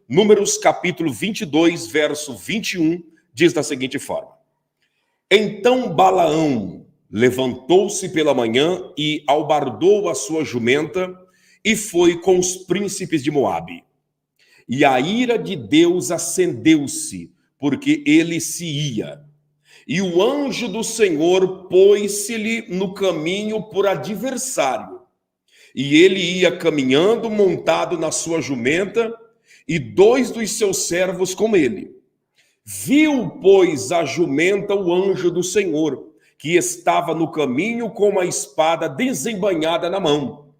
Números capítulo 22, verso 21, diz da seguinte forma: Então Balaão levantou-se pela manhã e albardou a sua jumenta e foi com os príncipes de Moabe. E a ira de Deus acendeu-se, porque ele se ia. E o anjo do Senhor pôs-se-lhe no caminho por adversário. E ele ia caminhando montado na sua jumenta, e 2 dos seus servos com ele. Viu, pois, a jumenta o anjo do Senhor, que estava no caminho com uma espada desembainhada na mão.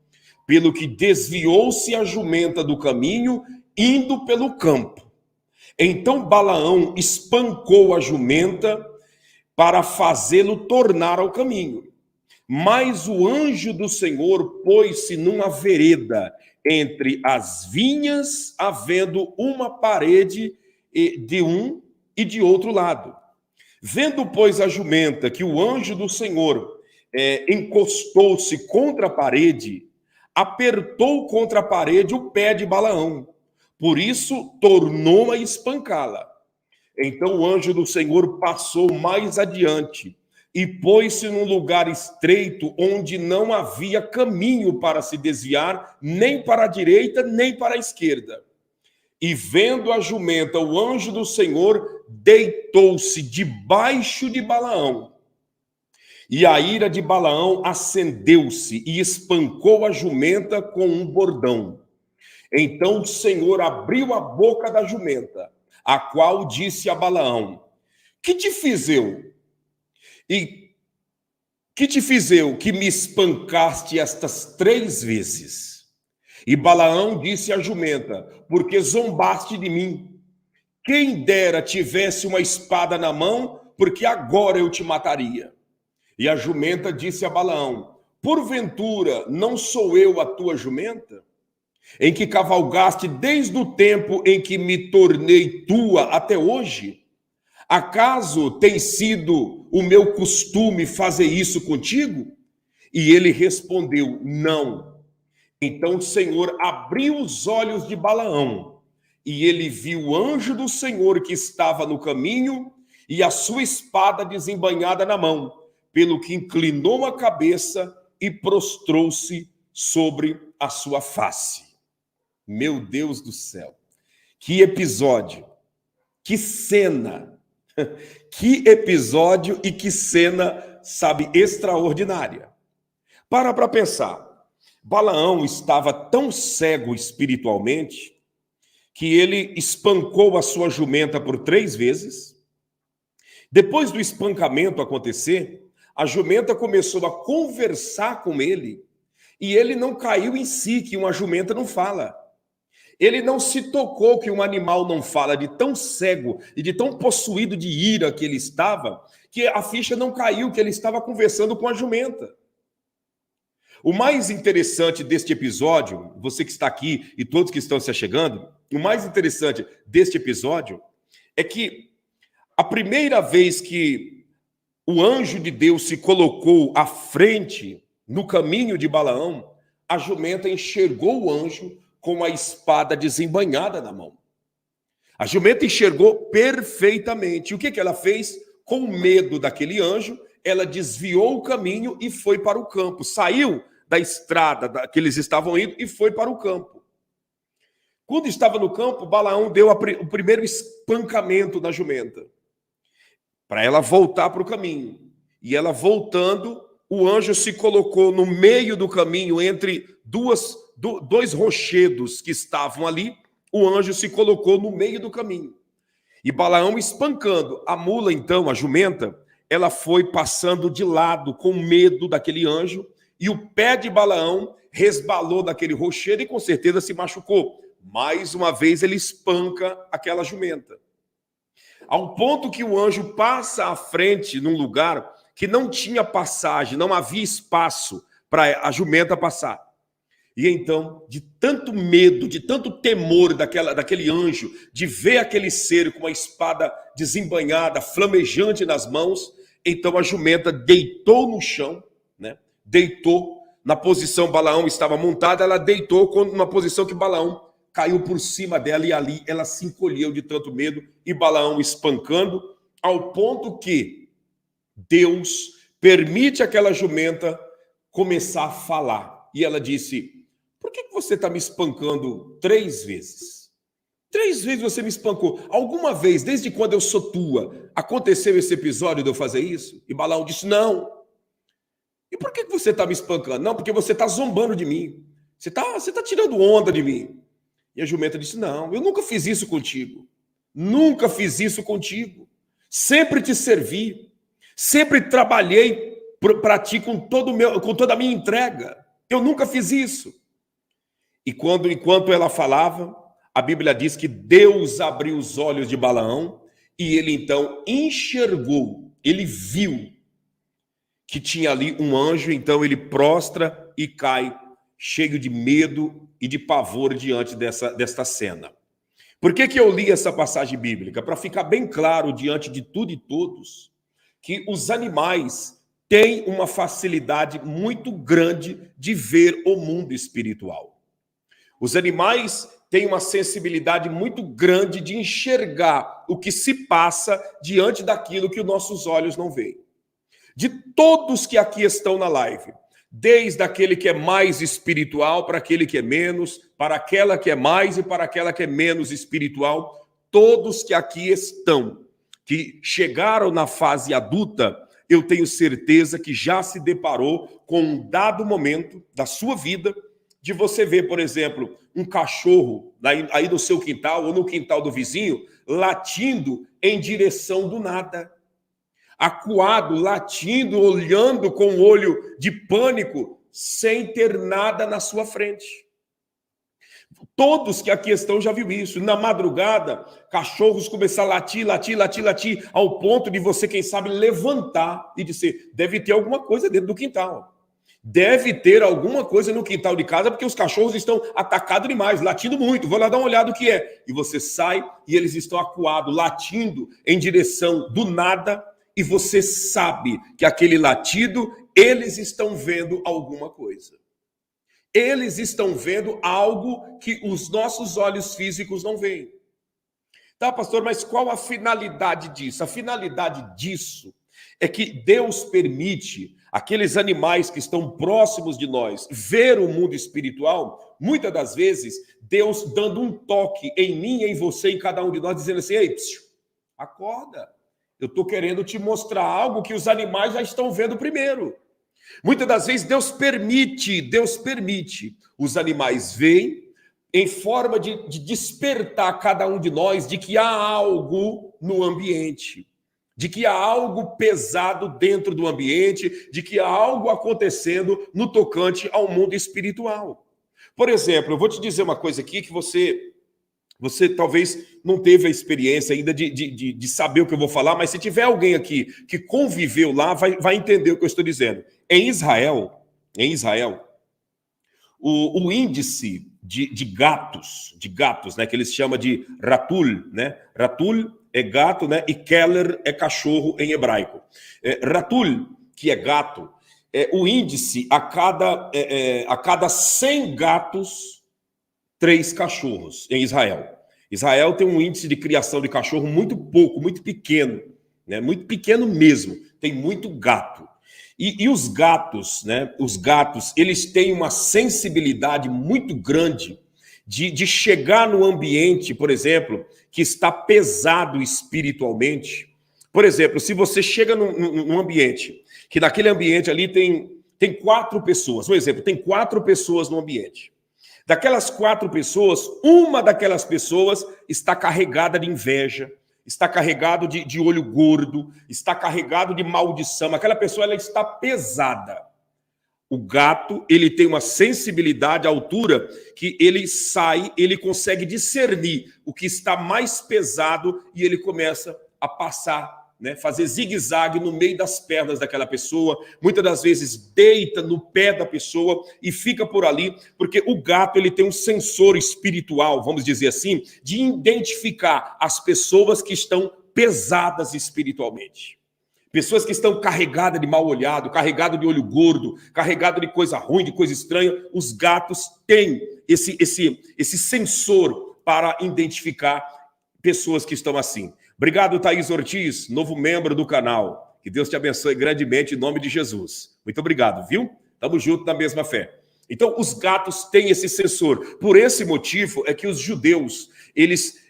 Pelo que desviou-se a jumenta do caminho, indo pelo campo. Então Balaão espancou a jumenta para fazê-lo tornar ao caminho. Mas o anjo do Senhor pôs-se numa vereda entre as vinhas, havendo uma parede de um e de outro lado. Vendo, pois, a jumenta que o anjo do Senhor encostou-se contra a parede, apertou contra a parede o pé de Balaão. Por isso, tornou a espancá-la. Então o anjo do Senhor passou mais adiante e pôs-se num lugar estreito onde não havia caminho para se desviar, nem para a direita, nem para a esquerda. E vendo a jumenta, o anjo do Senhor deitou-se debaixo de Balaão. E a ira de Balaão acendeu-se e espancou a jumenta com um bordão. Então o Senhor abriu a boca da jumenta, a qual disse a Balaão: Que te fiz eu? E que te fiz eu que me espancaste estas 3 vezes? E Balaão disse à jumenta: Porque zombaste de mim. Quem dera tivesse uma espada na mão, porque agora eu te mataria. E a jumenta disse a Balaão: Porventura não sou eu a tua jumenta? Em que cavalgaste desde o tempo em que me tornei tua até hoje? Acaso tem sido o meu costume fazer isso contigo? E ele respondeu: Não. Então o Senhor abriu os olhos de Balaão, e ele viu o anjo do Senhor que estava no caminho, e a sua espada desembainhada na mão, pelo que inclinou a cabeça e prostrou-se sobre a sua face. Meu Deus do céu, que episódio, que cena, que episódio e que cena, sabe, extraordinária. Para pensar, Balaão estava tão cego espiritualmente que ele espancou a sua jumenta por 3 vezes. Depois do espancamento acontecer, a jumenta começou a conversar com ele e ele não caiu em si, que uma jumenta não fala. Ele não se tocou que um animal não fala, de tão cego e de tão possuído de ira que ele estava, que a ficha não caiu, que ele estava conversando com a jumenta. O mais interessante deste episódio, você que está aqui e todos que estão se achegando, o mais interessante deste episódio é que a primeira vez que o anjo de Deus se colocou à frente no caminho de Balaão, a jumenta enxergou o anjo com a espada desembainhada na mão. A jumenta enxergou perfeitamente. O que ela fez? Com medo daquele anjo, ela desviou o caminho e foi para o campo. Saiu da estrada que eles estavam indo e foi para o campo. Quando estava no campo, Balaão deu o primeiro espancamento na jumenta, para ela voltar para o caminho. E ela voltando, o anjo se colocou no meio do caminho, entre dois rochedos que estavam ali. O anjo se colocou no meio do caminho. E Balaão espancando. A mula, então, a jumenta, ela foi passando de lado com medo daquele anjo, e o pé de Balaão resbalou naquele rochedo e com certeza se machucou. Mais uma vez ele espanca aquela jumenta. Ao ponto que o anjo passa à frente num lugar que não tinha passagem, não havia espaço para a jumenta passar. E então, de tanto medo, de tanto temor daquele anjo, de ver aquele ser com uma espada desembainhada, flamejante nas mãos, então a jumenta deitou no chão, né? Deitou na posição Balaão estava montada, ela deitou na posição que Balaão caiu por cima dela e ali ela se encolheu de tanto medo e Balaão espancando, ao ponto que Deus permite aquela jumenta começar a falar. E ela disse: por que você está me espancando 3 vezes? 3 vezes você me espancou. Alguma vez, desde quando eu sou tua, aconteceu esse episódio de eu fazer isso? E Balaão disse: não. E por que você está me espancando? Não, porque você está zombando de mim. Você tá tirando onda de mim. E a jumenta disse: não, eu nunca fiz isso contigo. Nunca fiz isso contigo. Sempre te servi. Sempre trabalhei para ti com toda a minha entrega. Eu nunca fiz isso. E enquanto ela falava, a Bíblia diz que Deus abriu os olhos de Balaão e ele então enxergou, ele viu que tinha ali um anjo, então ele prostra e cai cheio de medo e de pavor diante desta cena. Por que eu li essa passagem bíblica? Para ficar bem claro diante de tudo e todos que os animais têm uma facilidade muito grande de ver o mundo espiritual. Os animais têm uma sensibilidade muito grande de enxergar o que se passa diante daquilo que os nossos olhos não veem. De todos que aqui estão na live, desde aquele que é mais espiritual para aquele que é menos, para aquela que é mais e para aquela que é menos espiritual, todos que aqui estão, que chegaram na fase adulta, eu tenho certeza que já se deparou com um dado momento da sua vida de você ver, por exemplo, um cachorro aí no seu quintal ou no quintal do vizinho latindo em direção do nada. Acuado, latindo, olhando com um olho de pânico, sem ter nada na sua frente. Todos que aqui estão já viram isso. Na madrugada, cachorros começaram a latir, ao ponto de você, quem sabe, levantar e dizer: deve ter alguma coisa dentro do quintal. Deve ter alguma coisa no quintal de casa, porque os cachorros estão atacados demais, latindo muito. Vou lá dar uma olhada o que é. E você sai e eles estão acuados, latindo em direção do nada, e você sabe que aquele latido, eles estão vendo alguma coisa. Eles estão vendo algo que os nossos olhos físicos não veem. Tá, pastor, mas qual a finalidade disso? A finalidade disso é que Deus permite aqueles animais que estão próximos de nós ver o mundo espiritual, muitas das vezes, Deus dando um toque em mim, em você, em cada um de nós, dizendo assim: ei, acorda, eu estou querendo te mostrar algo que os animais já estão vendo primeiro. Muitas das vezes Deus permite, os animais veem em forma de despertar cada um de nós de que há algo no ambiente, de que há algo pesado dentro do ambiente, de que há algo acontecendo no tocante ao mundo espiritual. Por exemplo, eu vou te dizer uma coisa aqui que você talvez não teve a experiência ainda de saber o que eu vou falar, mas se tiver alguém aqui que conviveu lá, vai entender o que eu estou dizendo. Em Israel, o índice de gatos, né, que eles chamam de ratul, né? Ratul é gato, né? E keller é cachorro em hebraico. Ratul, que é gato, o índice a cada 100 gatos, 3 cachorros em Israel. Israel tem um índice de criação de cachorro muito pequeno, né? Muito pequeno mesmo. Tem muito gato. E os gatos, né? Os gatos, eles têm uma sensibilidade muito grande de chegar no ambiente, por exemplo, que está pesado espiritualmente. Por exemplo, se você chega num ambiente, que naquele ambiente ali tem 4 pessoas, um exemplo, tem 4 pessoas no ambiente. Daquelas 4 pessoas, uma daquelas pessoas está carregada de inveja, está carregado de olho gordo, está carregado de maldição. Aquela pessoa, ela está pesada. O gato, ele tem uma sensibilidade à altura que ele consegue discernir o que está mais pesado e ele começa a passar, né, fazer zigue-zague no meio das pernas daquela pessoa, muitas das vezes deita no pé da pessoa e fica por ali, porque o gato, ele tem um sensor espiritual, vamos dizer assim, de identificar as pessoas que estão pesadas espiritualmente. pessoas que estão carregadas de mal olhado, carregadas de olho gordo, carregadas de coisa ruim, de coisa estranha. Os gatos têm esse sensor para identificar pessoas que estão assim. Obrigado, Thaís Ortiz, novo membro do canal. Que Deus te abençoe grandemente em nome de Jesus. Muito obrigado, viu? Tamo junto na mesma fé. Então, os gatos têm esse sensor. Por esse motivo é que os judeus, eles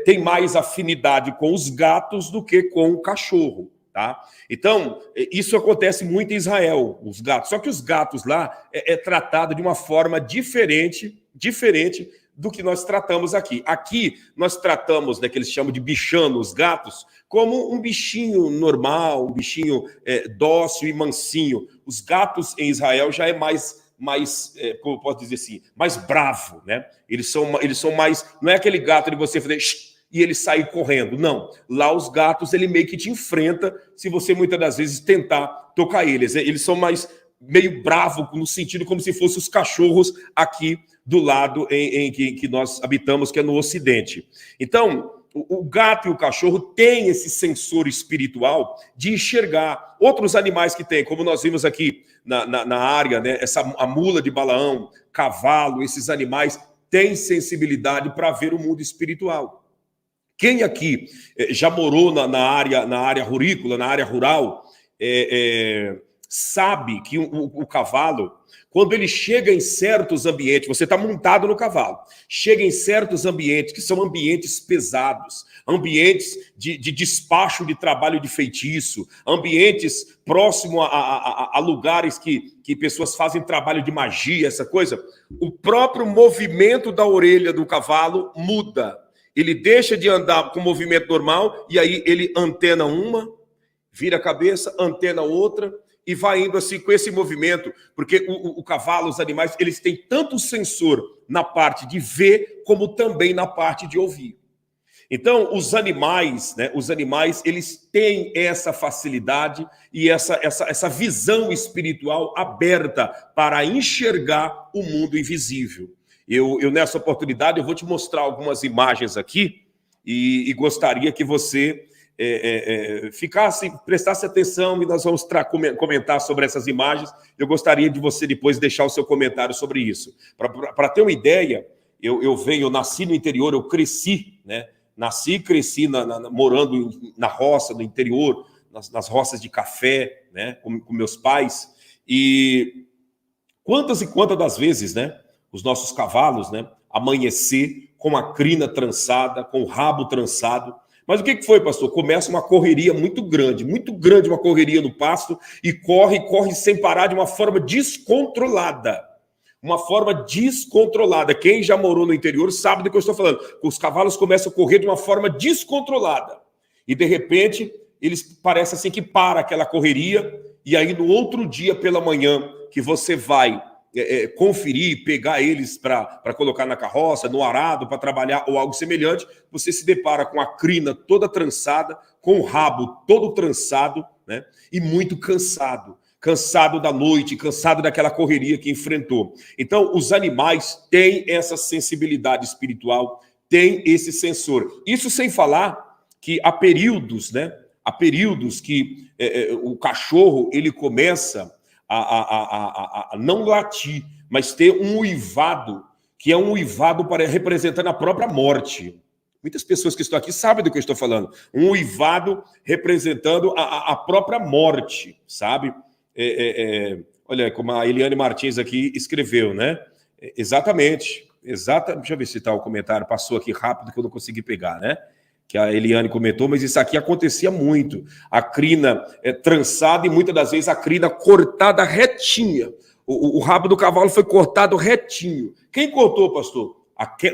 têm mais afinidade com os gatos do que com o cachorro, tá? Então, isso acontece muito em Israel, os gatos. Só que os gatos lá é tratado de uma forma diferente do que nós tratamos aqui. Aqui, nós tratamos, né, que eles chamam de bichano, os gatos, como um bichinho normal, um bichinho dócil e mansinho. Os gatos em Israel já é mais como eu posso dizer assim, mais bravo, né? Eles são mais, não é aquele gato de você fazer e ele sair correndo, não. Lá os gatos, ele meio que te enfrenta se você muitas das vezes tentar tocar eles. Eles são mais meio bravo, no sentido como se fossem os cachorros aqui do lado em que nós habitamos, que é no Ocidente. Então, o gato e o cachorro têm esse sensor espiritual de enxergar. Outros animais que têm, como nós vimos aqui na área, né, a mula de Balaão, cavalo, esses animais têm sensibilidade para ver o mundo espiritual. Quem aqui já morou na área rurícola, na área rural, sabe que o cavalo, quando ele chega em certos ambientes, você está montado no cavalo, chega em certos ambientes que são ambientes pesados, ambientes de despacho de trabalho de feitiço, ambientes próximos a lugares que pessoas fazem trabalho de magia, essa coisa, o próprio movimento da orelha do cavalo muda. Ele deixa de andar com movimento normal e aí ele antena uma, vira a cabeça, antena outra, e vai indo assim com esse movimento, porque o cavalo, os animais, eles têm tanto sensor na parte de ver, como também na parte de ouvir. Então, os animais, né, eles têm essa facilidade e essa visão espiritual aberta para enxergar o mundo invisível. Eu nessa oportunidade, eu vou te mostrar algumas imagens aqui e gostaria que você prestasse atenção e nós vamos comentar sobre essas imagens. Eu gostaria de você depois deixar o seu comentário sobre isso. Para ter uma ideia, eu nasci no interior, eu cresci, né? Nasci e cresci morando na roça, no interior, nas roças de café, né? Com meus pais. E quantas e quantas das vezes, né? Os nossos cavalos, né? Amanhecer com a crina trançada, com o rabo trançado. Mas o que foi, pastor? Começa uma correria muito grande uma correria no pasto, e corre sem parar de uma forma descontrolada. Uma forma descontrolada. Quem já morou no interior sabe do que eu estou falando. Os cavalos começam a correr de uma forma descontrolada. E, de repente, eles parecem assim que para aquela correria, e aí no outro dia pela manhã, que você vai conferir, pegar eles para colocar na carroça, no arado, para trabalhar ou algo semelhante, você se depara com a crina toda trançada, com o rabo todo trançado, né? E muito cansado da noite, cansado daquela correria que enfrentou. Então, os animais têm essa sensibilidade espiritual, têm esse sensor. Isso sem falar que há períodos, né? Há períodos que o cachorro, ele começa a não latir, mas ter um uivado, que é um uivado representando a própria morte. Muitas pessoas que estão aqui sabem do que eu estou falando. Um uivado representando a própria morte, sabe? Olha, como a Eliane Martins aqui escreveu, né? Exatamente. Deixa eu ver se está o comentário. Passou aqui rápido que eu não consegui pegar, né? Que a Eliane comentou, mas isso aqui acontecia muito. A crina trançada e muitas das vezes a crina cortada retinha. O rabo do cavalo foi cortado retinho. Quem cortou, pastor?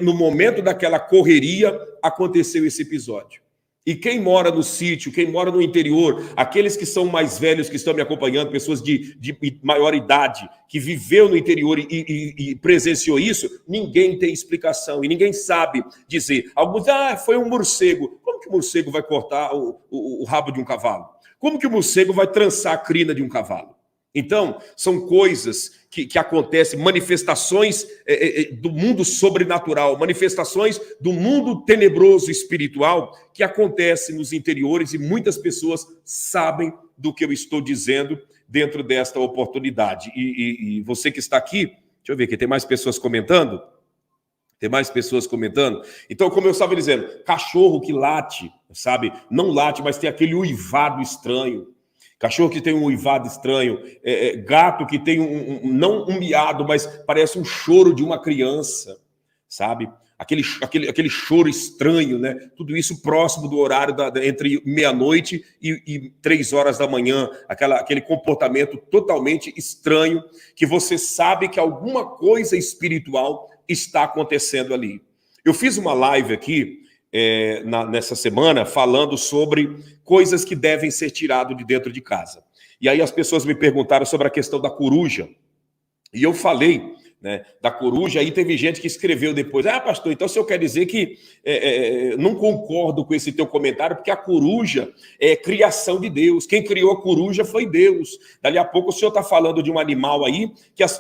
No momento daquela correria, aconteceu esse episódio. E quem mora no sítio, quem mora no interior, aqueles que são mais velhos que estão me acompanhando, pessoas de maior idade, que viveu no interior e presenciou isso, ninguém tem explicação e ninguém sabe dizer. Alguns, foi um morcego. Como que o morcego vai cortar o rabo de um cavalo? Como que o morcego vai trançar a crina de um cavalo? Então, são coisas que acontecem, manifestações do mundo sobrenatural, manifestações do mundo tenebroso espiritual que acontecem nos interiores e muitas pessoas sabem do que eu estou dizendo dentro desta oportunidade. E você que está aqui, deixa eu ver aqui, tem mais pessoas comentando? Tem mais pessoas comentando? Então, como eu estava dizendo, cachorro que late, sabe? Não late, mas tem aquele uivado estranho. Cachorro que tem um uivado estranho. Gato que tem não um miado, mas parece um choro de uma criança, sabe? Aquele choro estranho, né? Tudo isso próximo do horário entre meia-noite e 3 horas da manhã. Aquele comportamento totalmente estranho, que você sabe que alguma coisa espiritual está acontecendo ali. Eu fiz uma live aqui nessa semana falando sobre coisas que devem ser tiradas de dentro de casa. E aí as pessoas me perguntaram sobre a questão da coruja. E eu falei, né, da coruja, aí teve gente que escreveu depois, pastor, então o senhor quer dizer que não concordo com esse teu comentário, porque a coruja é criação de Deus, quem criou a coruja foi Deus. Dali a pouco o senhor está falando de um animal aí,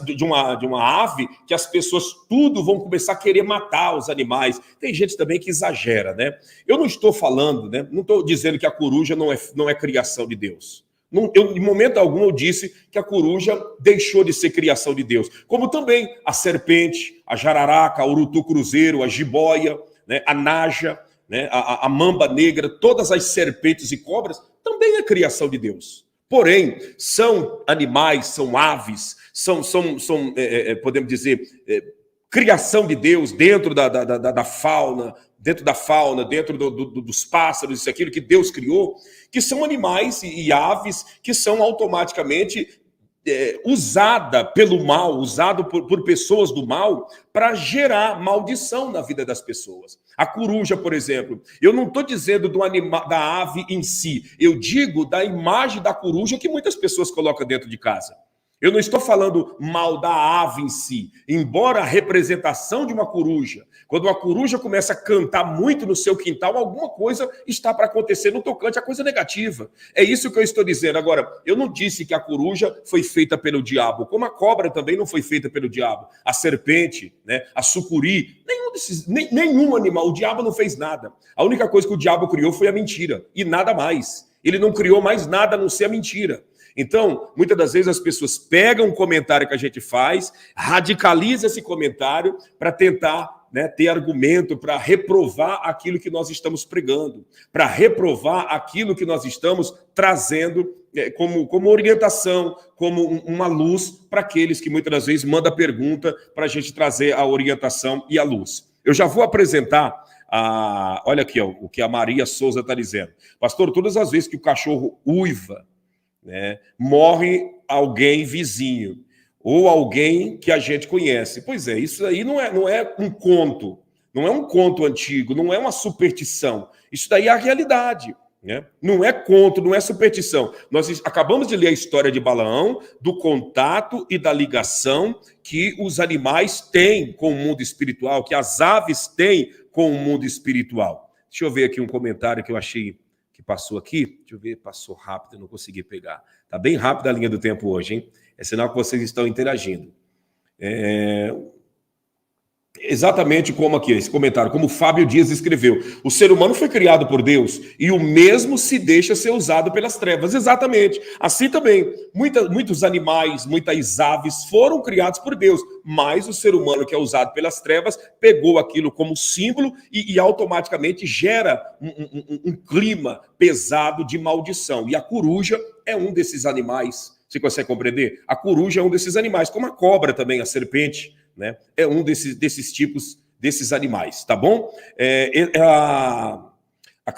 de uma ave, que as pessoas tudo vão começar a querer matar os animais. Tem gente também que exagera, né? Eu não estou falando, né, não estou dizendo que a coruja não é criação de Deus. Em momento algum eu disse que a coruja deixou de ser criação de Deus. Como também a serpente, a jararaca, a urutu-cruzeiro, a jiboia, né, a naja, né, a mamba negra, todas as serpentes e cobras também é criação de Deus. Porém, são animais, são aves, são podemos dizer, criação de Deus dentro da fauna, dentro dos pássaros, isso aquilo que Deus criou, que são animais e aves que são automaticamente usada pelo mal, usado por pessoas do mal para gerar maldição na vida das pessoas. A coruja, por exemplo, eu não estou dizendo da ave em si, eu digo da imagem da coruja que muitas pessoas colocam dentro de casa. Eu não estou falando mal da ave em si, embora a representação de uma coruja, quando uma coruja começa a cantar muito no seu quintal, alguma coisa está para acontecer no tocante a coisa negativa. É isso que eu estou dizendo. Agora, eu não disse que a coruja foi feita pelo diabo, como a cobra também não foi feita pelo diabo, a serpente, né, a sucuri, nenhum animal, o diabo não fez nada. A única coisa que o diabo criou foi a mentira, e nada mais. Ele não criou mais nada a não ser a mentira. Então, muitas das vezes as pessoas pegam um comentário que a gente faz, radicaliza esse comentário para tentar, né, ter argumento, para reprovar aquilo que nós estamos pregando, para reprovar aquilo que nós estamos trazendo como orientação, como uma luz para aqueles que muitas das vezes mandam a pergunta para a gente trazer a orientação e a luz. Eu já vou apresentar olha aqui, ó, o que a Maria Souza está dizendo. Pastor, todas as vezes que o cachorro uiva, né, morre alguém vizinho ou alguém que a gente conhece. Pois é, isso aí não é um conto, não é um conto antigo, não é uma superstição. Isso daí é a realidade, né? Não é conto, não é superstição. Nós acabamos de ler a história de Balaão, do contato e da ligação que os animais têm com o mundo espiritual, que as aves têm com o mundo espiritual. Deixa eu ver aqui um comentário que eu achei que passou aqui, deixa eu ver, passou rápido, não consegui pegar. Está bem rápida a linha do tempo hoje, hein? É sinal que vocês estão interagindo. Exatamente como aqui, esse comentário, como o Fábio Dias escreveu. O ser humano foi criado por Deus e o mesmo se deixa ser usado pelas trevas. Exatamente. Assim também, muitos animais, muitas aves foram criados por Deus, mas o ser humano que é usado pelas trevas pegou aquilo como símbolo e automaticamente gera um clima pesado de maldição. E a coruja é um desses animais. Você consegue compreender? A coruja é um desses animais, como a cobra também, a serpente, né? É um desses tipos, desses animais, tá bom? A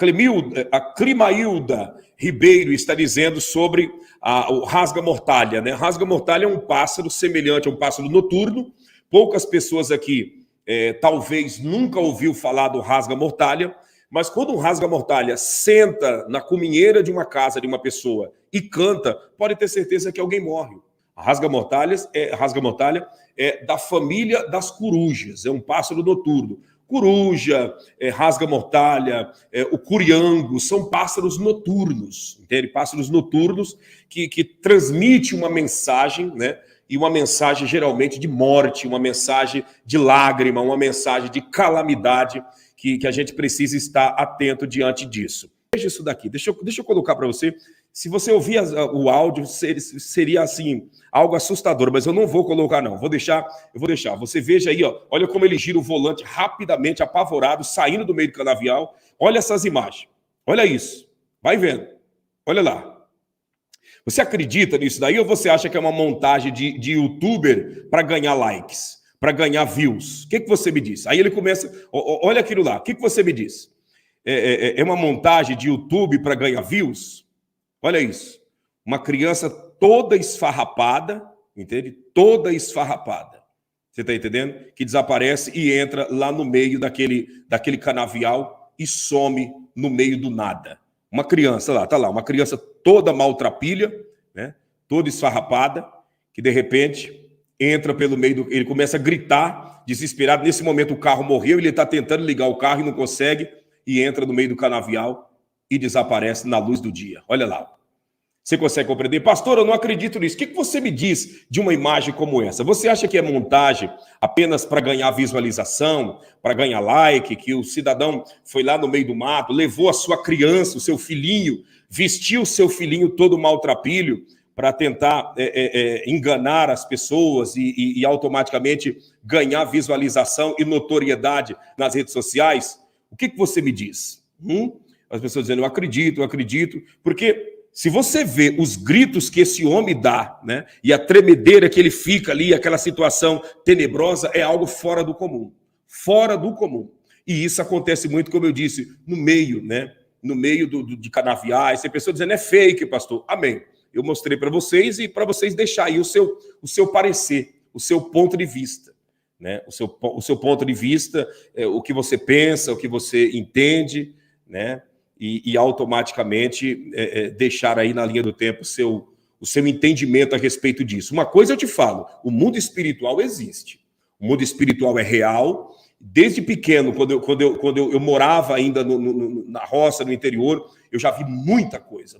Climailda Ribeiro está dizendo sobre o rasga-mortalha, né? Rasga-mortalha é um pássaro semelhante a um pássaro noturno. Poucas pessoas aqui talvez nunca ouviu falar do rasga-mortalha, mas quando um rasga-mortalha senta na cuminheira de uma casa de uma pessoa e canta, pode ter certeza que alguém morre. A rasga-mortalha é da família das corujas, é um pássaro noturno. Coruja, rasga-mortalha, o curiango, são pássaros noturnos, entende? Pássaros noturnos que transmitem uma mensagem, né? E uma mensagem geralmente de morte, uma mensagem de lágrima, uma mensagem de calamidade, que a gente precisa estar atento diante disso. Veja isso daqui, deixa eu colocar para você Se você ouvir o áudio, seria assim, algo assustador, mas eu não vou colocar, não. Eu vou deixar. Você veja aí, ó, olha como ele gira o volante rapidamente, apavorado, saindo do meio do canavial. Olha essas imagens. Olha isso. Vai vendo. Olha lá. Você acredita nisso daí ou você acha que é uma montagem de youtuber para ganhar likes, para ganhar views? O que você me diz? Aí ele começa, olha aquilo lá, o que você me diz? É uma montagem de YouTube para ganhar views? Olha isso. Uma criança toda esfarrapada, entende? Toda esfarrapada. Você está entendendo? Que desaparece e entra lá no meio daquele canavial e some no meio do nada. Uma criança lá, tá lá, uma criança toda maltrapilha, né? Toda esfarrapada, que de repente entra pelo meio ele começa a gritar, desesperado. Nesse momento o carro morreu, ele está tentando ligar o carro e não consegue, e entra no meio do canavial e desaparece na luz do dia. Olha lá. Você consegue compreender? Pastor, eu não acredito nisso. O que você me diz de uma imagem como essa? Você acha que é montagem apenas para ganhar visualização, para ganhar like, que o cidadão foi lá no meio do mato, levou a sua criança, o seu filhinho, vestiu o seu filhinho todo maltrapilho para tentar enganar as pessoas e automaticamente ganhar visualização e notoriedade nas redes sociais? O que você me diz? As pessoas dizendo, eu acredito, porque se você vê os gritos que esse homem dá, né, e a tremedeira que ele fica ali, aquela situação tenebrosa, é algo fora do comum. Fora do comum. E isso acontece muito, como eu disse, no meio, né? No meio de canaviais. Tem pessoas dizendo, é fake, pastor. Amém. Eu mostrei para vocês e para vocês deixar aí o seu parecer, o seu ponto de vista. Né? O seu ponto de vista, o que você pensa, o que você entende, né? E automaticamente deixar aí na linha do tempo o seu entendimento a respeito disso. Uma coisa eu te falo, o mundo espiritual existe. O mundo espiritual é real. Desde pequeno, quando eu morava ainda na roça, no interior, eu já vi muita coisa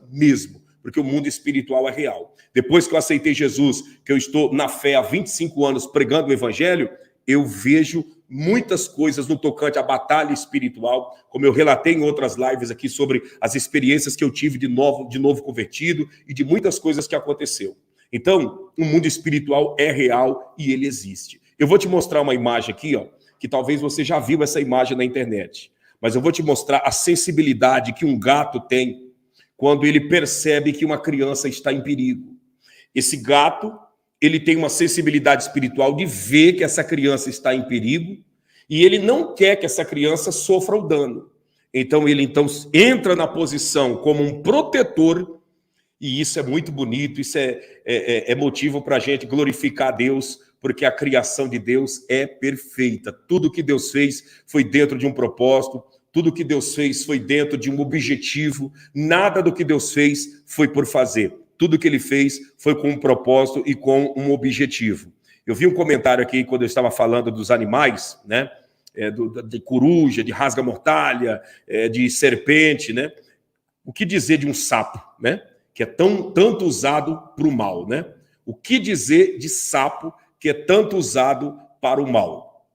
mesmo, porque o mundo espiritual é real. Depois que eu aceitei Jesus, que eu estou na fé há 25 anos pregando o evangelho, eu vejo muitas coisas no tocante à batalha espiritual, como eu relatei em outras lives aqui sobre as experiências que eu tive de novo convertido e de muitas coisas que aconteceu. Então, o mundo espiritual é real e ele existe. Eu vou te mostrar uma imagem aqui, ó, que talvez você já viu essa imagem na internet, mas eu vou te mostrar a sensibilidade que um gato tem quando ele percebe que uma criança está em perigo. Esse gato, ele tem uma sensibilidade espiritual de ver que essa criança está em perigo e ele não quer que essa criança sofra o dano. Então, ele entra na posição como um protetor, e isso é muito bonito, isso é motivo para a gente glorificar a Deus, porque a criação de Deus é perfeita. Tudo que Deus fez foi dentro de um propósito, tudo que Deus fez foi dentro de um objetivo, nada do que Deus fez foi por fazer. Tudo que ele fez foi com um propósito e com um objetivo. Eu vi um comentário aqui quando eu estava falando dos animais, né? De coruja, de rasga-mortalha, de serpente, né? O que dizer de um sapo, né? Que é tanto usado para o mal, né? O que dizer de sapo que é tanto usado para o mal?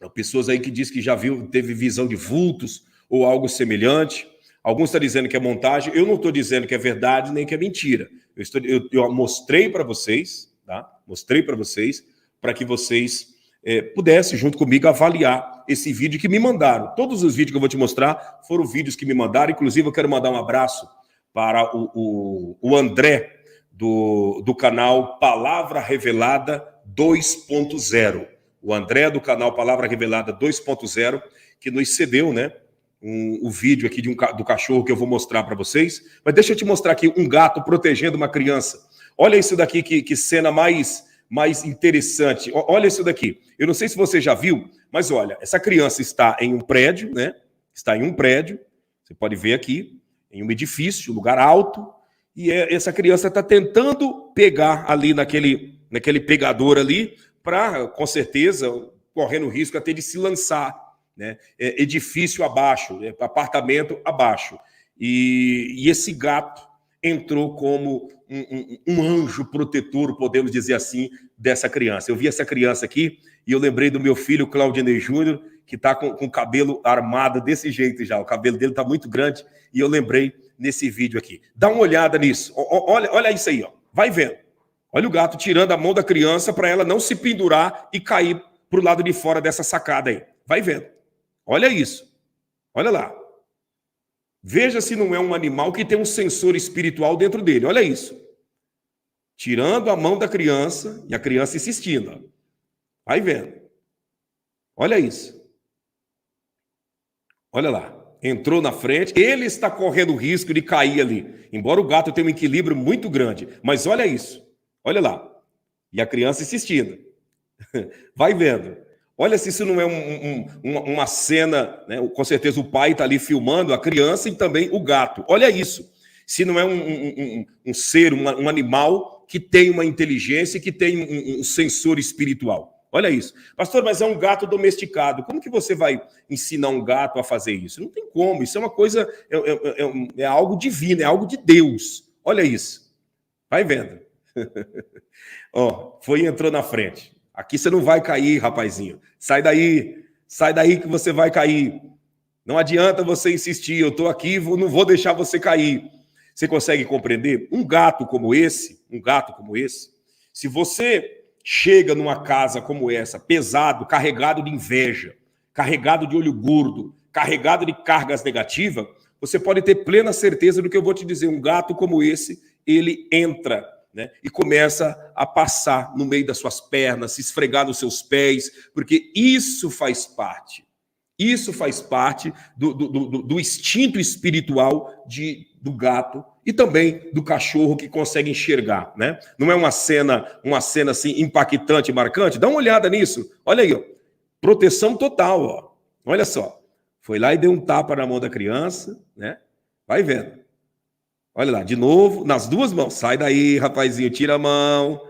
Há pessoas aí que dizem que já teve visão de vultos ou algo semelhante. Alguns estão dizendo que é montagem. Eu não estou dizendo que é verdade nem que é mentira. Eu mostrei para vocês, tá? Mostrei para vocês, para que vocês pudessem, junto comigo, avaliar esse vídeo que me mandaram. Todos os vídeos que eu vou te mostrar foram vídeos que me mandaram. Inclusive, eu quero mandar um abraço para o André, do canal Palavra Revelada 2.0. O André, do canal Palavra Revelada 2.0, que nos cedeu, né? O vídeo aqui do cachorro que eu vou mostrar para vocês. Mas deixa eu te mostrar aqui um gato protegendo uma criança. Olha isso daqui, que cena mais interessante. Olha isso daqui. Eu não sei se você já viu, mas olha, essa criança está em um prédio, né? Está em um prédio, você pode ver aqui, em um edifício, um lugar alto, e essa criança está tentando pegar ali naquele pegador ali, para, com certeza, correndo o risco até de se lançar. Né? Edifício abaixo, apartamento abaixo. E esse gato entrou como um anjo protetor, podemos dizer assim, dessa criança. Eu vi essa criança aqui e eu lembrei do meu filho, Claudinei Júnior, que está com o cabelo armado desse jeito já. O cabelo dele está muito grande e eu lembrei nesse vídeo aqui. Dá uma olhada nisso. Olha isso aí, ó. Vai vendo. Olha o gato tirando a mão da criança para ela não se pendurar e cair para o lado de fora dessa sacada aí. Vai vendo. Olha isso. Olha lá. Veja se não é um animal que tem um sensor espiritual dentro dele. Olha isso. Tirando a mão da criança e a criança insistindo. Ó. Vai vendo. Olha isso. Olha lá. Entrou na frente. Ele está correndo o risco de cair ali. Embora o gato tenha um equilíbrio muito grande. Mas olha isso. Olha lá. E a criança insistindo. Vai vendo. Olha se isso não é uma cena, né? Com certeza o pai está ali filmando a criança e também o gato. Olha isso. Se não é um ser, um animal que tem uma inteligência e que tem um sensor espiritual. Olha isso. Pastor, mas é um gato domesticado. Como que você vai ensinar um gato a fazer isso? Não tem como. Isso é uma coisa, é algo divino, é algo de Deus. Olha isso. Vai vendo. Ó, foi e entrou na frente. Aqui você não vai cair, rapazinho. Sai daí que você vai cair. Não adianta você insistir, eu estou aqui, não vou deixar você cair. Você consegue compreender? Um gato como esse, se você chega numa casa como essa, pesado, carregado de inveja, carregado de olho gordo, carregado de cargas negativas, você pode ter plena certeza do que eu vou te dizer. Um gato como esse, ele entra, né, e começa a passar no meio das suas pernas, se esfregar nos seus pés, porque isso faz parte. Isso faz parte do instinto espiritual do gato e também do cachorro que consegue enxergar, né? Não é uma cena assim impactante, marcante? Dá uma olhada nisso. Olha aí, ó. Proteção total, ó. Olha só. Foi lá e deu um tapa na mão da criança, né? Vai vendo. Olha lá, de novo, nas duas mãos. Sai daí, rapazinho, tira a mão.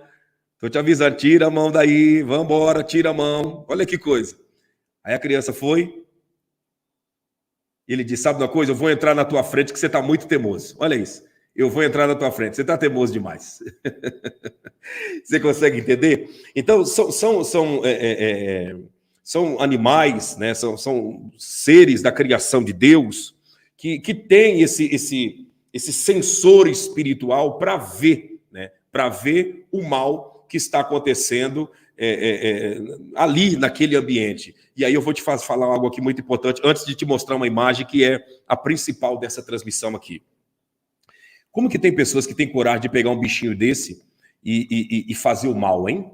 Tô te avisando, tira a mão daí, vambora, tira a mão. Olha que coisa. Aí a criança foi, ele disse, sabe uma coisa? Eu vou entrar na tua frente que você está muito teimoso. Olha isso. Eu vou entrar na tua frente. Você está teimoso demais. Você consegue entender? Então, são animais, né? São seres da criação de Deus que têm esse sensor espiritual para ver, né? Para ver o mal que está acontecendo ali naquele ambiente. E aí eu vou te falar algo aqui muito importante, antes de te mostrar uma imagem que é a principal dessa transmissão aqui. Como que tem pessoas que têm coragem de pegar um bichinho desse e fazer o mal, hein?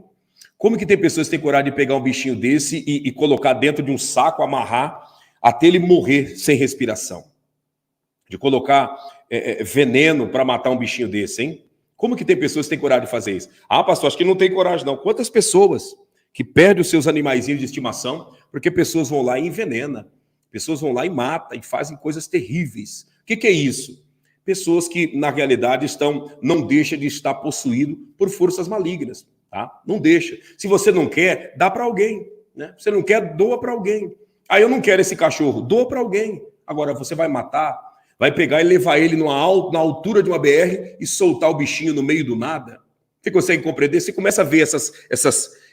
Como que tem pessoas que têm coragem de pegar um bichinho desse e colocar dentro de um saco, amarrar, até ele morrer sem respiração? De colocar veneno para matar um bichinho desse, hein? Como que tem pessoas que têm coragem de fazer isso? Ah, pastor, acho que não tem coragem, não. Quantas pessoas que perdem os seus animaizinhos de estimação porque pessoas vão lá e envenenam, pessoas vão lá e matam e fazem coisas terríveis. O que é isso? Pessoas que, na realidade, não deixam de estar possuído por forças malignas. Tá? Não deixa. Se você não quer, dá para alguém. Né? Você não quer, doa para alguém. Ah, eu não quero esse cachorro, doa para alguém. Agora, você vai matar, vai pegar e levar ele na altura de uma BR e soltar o bichinho no meio do nada? Você consegue compreender? Você começa a ver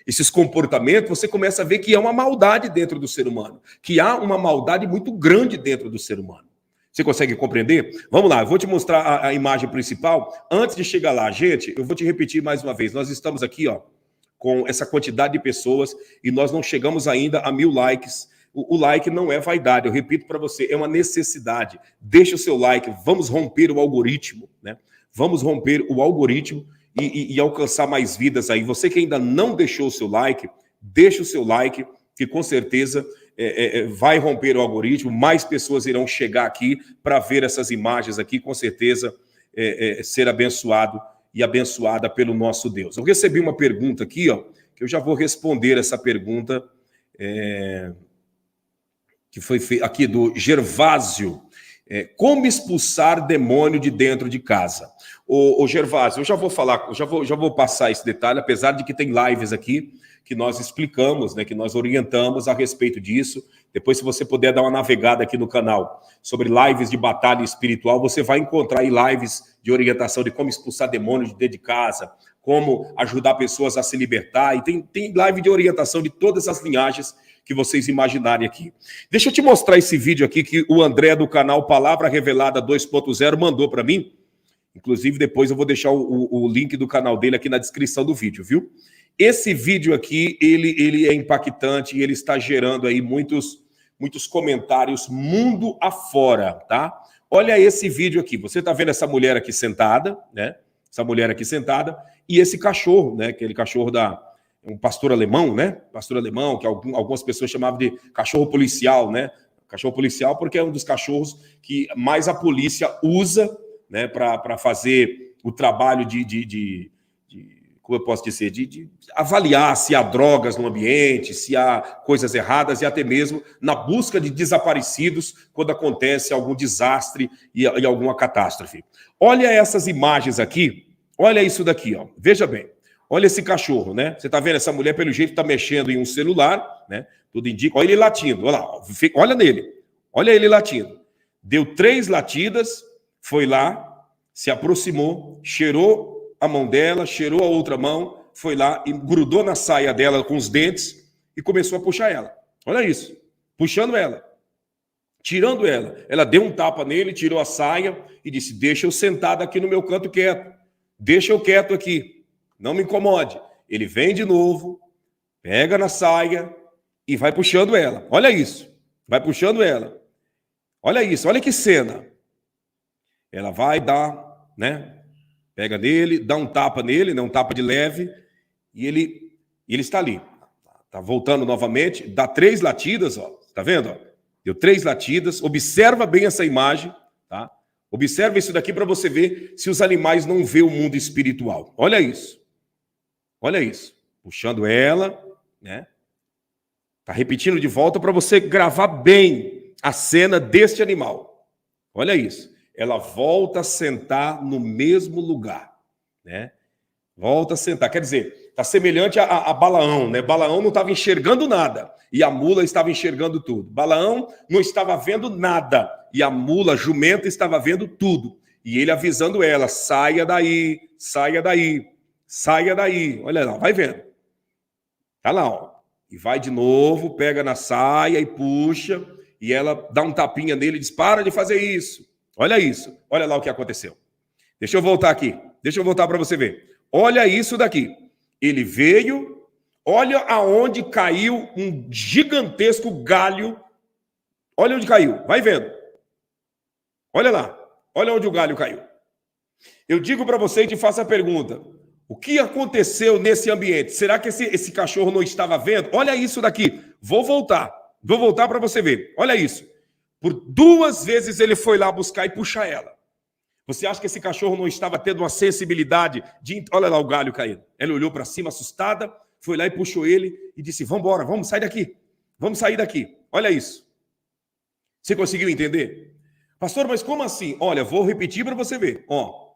esses comportamentos, você começa a ver que há uma maldade dentro do ser humano, que há uma maldade muito grande dentro do ser humano. Você consegue compreender? Vamos lá, eu vou te mostrar a imagem principal. Antes de chegar lá, gente, eu vou te repetir mais uma vez. Nós estamos aqui, ó, com essa quantidade de pessoas e nós não chegamos ainda a 1000 likes. O like não é vaidade, eu repito para você, é uma necessidade. Deixa o seu like, vamos romper o algoritmo, né? Vamos romper o algoritmo e alcançar mais vidas aí. Você que ainda não deixou o seu like, deixa o seu like, que com certeza vai romper o algoritmo, mais pessoas irão chegar aqui para ver essas imagens aqui, com certeza ser abençoado e abençoada pelo nosso Deus. Eu recebi uma pergunta aqui, ó, que eu já vou responder essa pergunta, que foi feita aqui do Gervásio. Como expulsar demônio de dentro de casa? Ô Gervásio, eu já vou falar, já vou passar esse detalhe, apesar de que tem lives aqui que nós explicamos, né, que nós orientamos a respeito disso. Depois, se você puder dar uma navegada aqui no canal sobre lives de batalha espiritual, você vai encontrar aí lives de orientação de como expulsar demônios de dentro de casa, como ajudar pessoas a se libertar, e tem live de orientação de todas as linhagens que vocês imaginarem aqui. Deixa eu te mostrar esse vídeo aqui que o André do canal Palavra Revelada 2.0 mandou para mim. Inclusive, depois eu vou deixar o link do canal dele aqui na descrição do vídeo, viu? Esse vídeo aqui, ele é impactante e ele está gerando aí muitos comentários mundo afora, tá? Olha esse vídeo aqui. Você tá vendo essa mulher aqui sentada, né? Essa mulher aqui sentada e esse cachorro, né? Aquele cachorro um pastor alemão, né? Pastor alemão, que algumas pessoas chamavam de cachorro policial, né? Cachorro policial porque é um dos cachorros que mais a polícia usa, né, para fazer o trabalho como eu posso dizer, de avaliar se há drogas no ambiente, se há coisas erradas e até mesmo na busca de desaparecidos quando acontece algum desastre e alguma catástrofe. Olha essas imagens aqui, olha isso daqui, ó. Veja bem, olha esse cachorro, né? Você está vendo essa mulher, pelo jeito, está mexendo em um celular, né? Tudo indica, olha ele latindo, olha lá, olha nele, olha ele latindo. Deu 3 latidas, foi lá, se aproximou, cheirou a mão dela, cheirou a outra mão, foi lá e grudou na saia dela com os dentes e começou a puxar ela. Olha isso, puxando ela, tirando ela. Ela deu um tapa nele, tirou a saia e disse, deixa eu sentado aqui no meu canto quieto, deixa eu quieto aqui, não me incomode. Ele vem de novo, pega na saia e vai puxando ela. Olha isso, vai puxando ela. Olha isso, olha que cena. Ela vai dar, né? Pega nele, dá um tapa nele, né, um tapa de leve, e ele está ali. Está voltando novamente, dá 3 latidas, ó, tá vendo? Ó? Deu 3 latidas, observa bem essa imagem, tá? Observa isso daqui para você ver se os animais não vê o mundo espiritual. Olha isso. Olha isso. Puxando ela, né? Tá repetindo de volta para você gravar bem a cena deste animal. Olha isso. Ela volta a sentar no mesmo lugar, né? Volta a sentar, quer dizer, está semelhante a Balaão, né? Balaão não estava enxergando nada e a mula estava enxergando tudo. Balaão não estava vendo nada e a mula, jumenta, estava vendo tudo. E ele avisando ela, saia daí, saia daí, saia daí. Olha lá, vai vendo. Tá lá, ó. E vai de novo, pega na saia e puxa, e ela dá um tapinha nele e diz, para de fazer isso. Olha isso, olha lá o que aconteceu. Deixa eu voltar aqui, deixa eu voltar para você ver. Olha isso daqui. Ele veio, olha aonde caiu um gigantesco galho. Olha onde caiu, vai vendo. Olha lá, olha onde o galho caiu. Eu digo para você e te faço a pergunta. O que aconteceu nesse ambiente? Será que esse cachorro não estava vendo? Olha isso daqui. Vou voltar para você ver. Olha isso. Por 2 vezes ele foi lá buscar e puxar ela. Você acha que esse cachorro não estava tendo uma sensibilidade de... Olha lá o galho caindo. Ela olhou para cima assustada, foi lá e puxou ele e disse, vamos embora, vamos sair daqui. Vamos sair daqui. Olha isso. Você conseguiu entender? Pastor, mas como assim? Olha, vou repetir para você ver. Ó,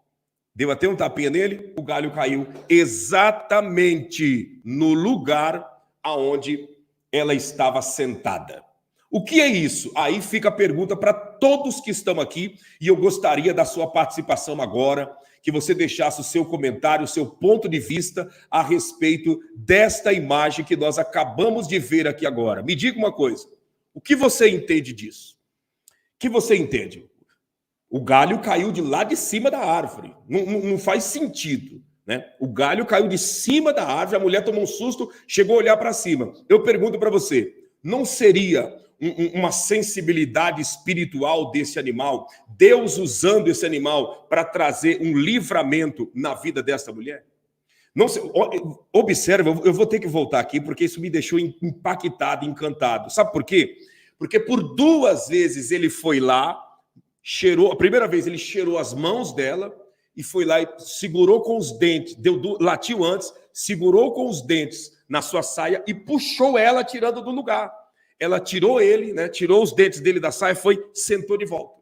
deu até um tapinha nele, o galho caiu exatamente no lugar aonde ela estava sentada. O que é isso? Aí fica a pergunta para todos que estão aqui, e eu gostaria da sua participação agora, que você deixasse o seu comentário, o seu ponto de vista a respeito desta imagem que nós acabamos de ver aqui agora. Me diga uma coisa, o que você entende disso? O que você entende? O galho caiu de lá de cima da árvore, não faz sentido, né? O galho caiu de cima da árvore, a mulher tomou um susto, chegou a olhar para cima. Eu pergunto para você, não seria uma sensibilidade espiritual desse animal, Deus usando esse animal para trazer um livramento na vida dessa mulher? Não, observe, eu vou ter que voltar aqui, porque isso me deixou impactado, encantado. Sabe por quê? Porque por 2 vezes ele foi lá, cheirou, a primeira vez ele cheirou as mãos dela, e foi lá e segurou com os dentes, latiu antes, segurou com os dentes na sua saia e puxou ela, tirando do lugar. Ela tirou ele, né, tirou os dentes dele da saia, sentou de volta.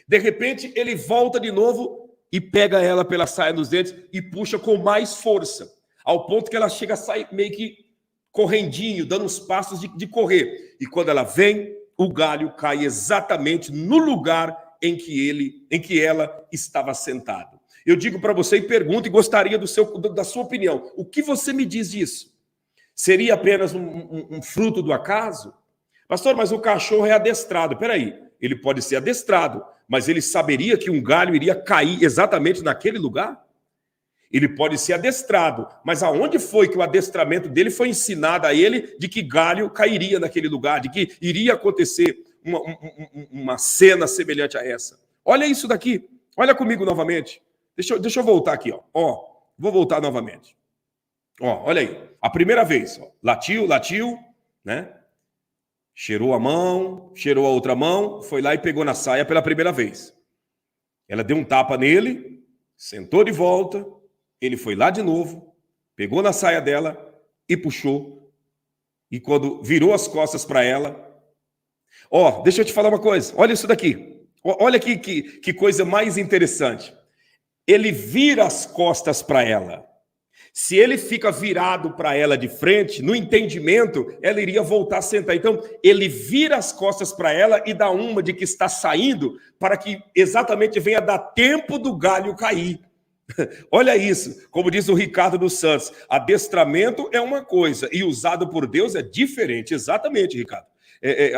De repente, ele volta de novo e pega ela pela saia dos dentes e puxa com mais força, ao ponto que ela chega a sair meio que correndinho, dando uns passos de correr. E quando ela vem, o galho cai exatamente no lugar em que ela estava sentada. Eu digo para você e pergunto e gostaria da sua opinião. O que você me diz disso? Seria apenas um fruto do acaso? Pastor, mas o cachorro é adestrado. Peraí, ele pode ser adestrado, mas ele saberia que um galho iria cair exatamente naquele lugar? Ele pode ser adestrado, mas aonde foi que o adestramento dele foi ensinado a ele de que galho cairia naquele lugar, de que iria acontecer uma cena semelhante a essa? Olha isso daqui, olha comigo novamente. Deixa eu voltar aqui, ó. Vou voltar novamente. Ó, olha aí, a primeira vez, ó, latiu, né? Cheirou a mão, cheirou a outra mão, foi lá e pegou na saia pela primeira vez. Ela deu um tapa nele, sentou de volta, ele foi lá de novo, pegou na saia dela e puxou. E quando virou as costas para ela... Ó, deixa eu te falar uma coisa, olha isso daqui. Olha aqui que coisa mais interessante. Ele vira as costas para ela. Se ele fica virado para ela de frente, no entendimento, ela iria voltar a sentar. Então, ele vira as costas para ela e dá uma de que está saindo para que exatamente venha dar tempo do galho cair. Olha isso, como diz o Ricardo dos Santos, adestramento é uma coisa e usado por Deus é diferente. Exatamente, Ricardo.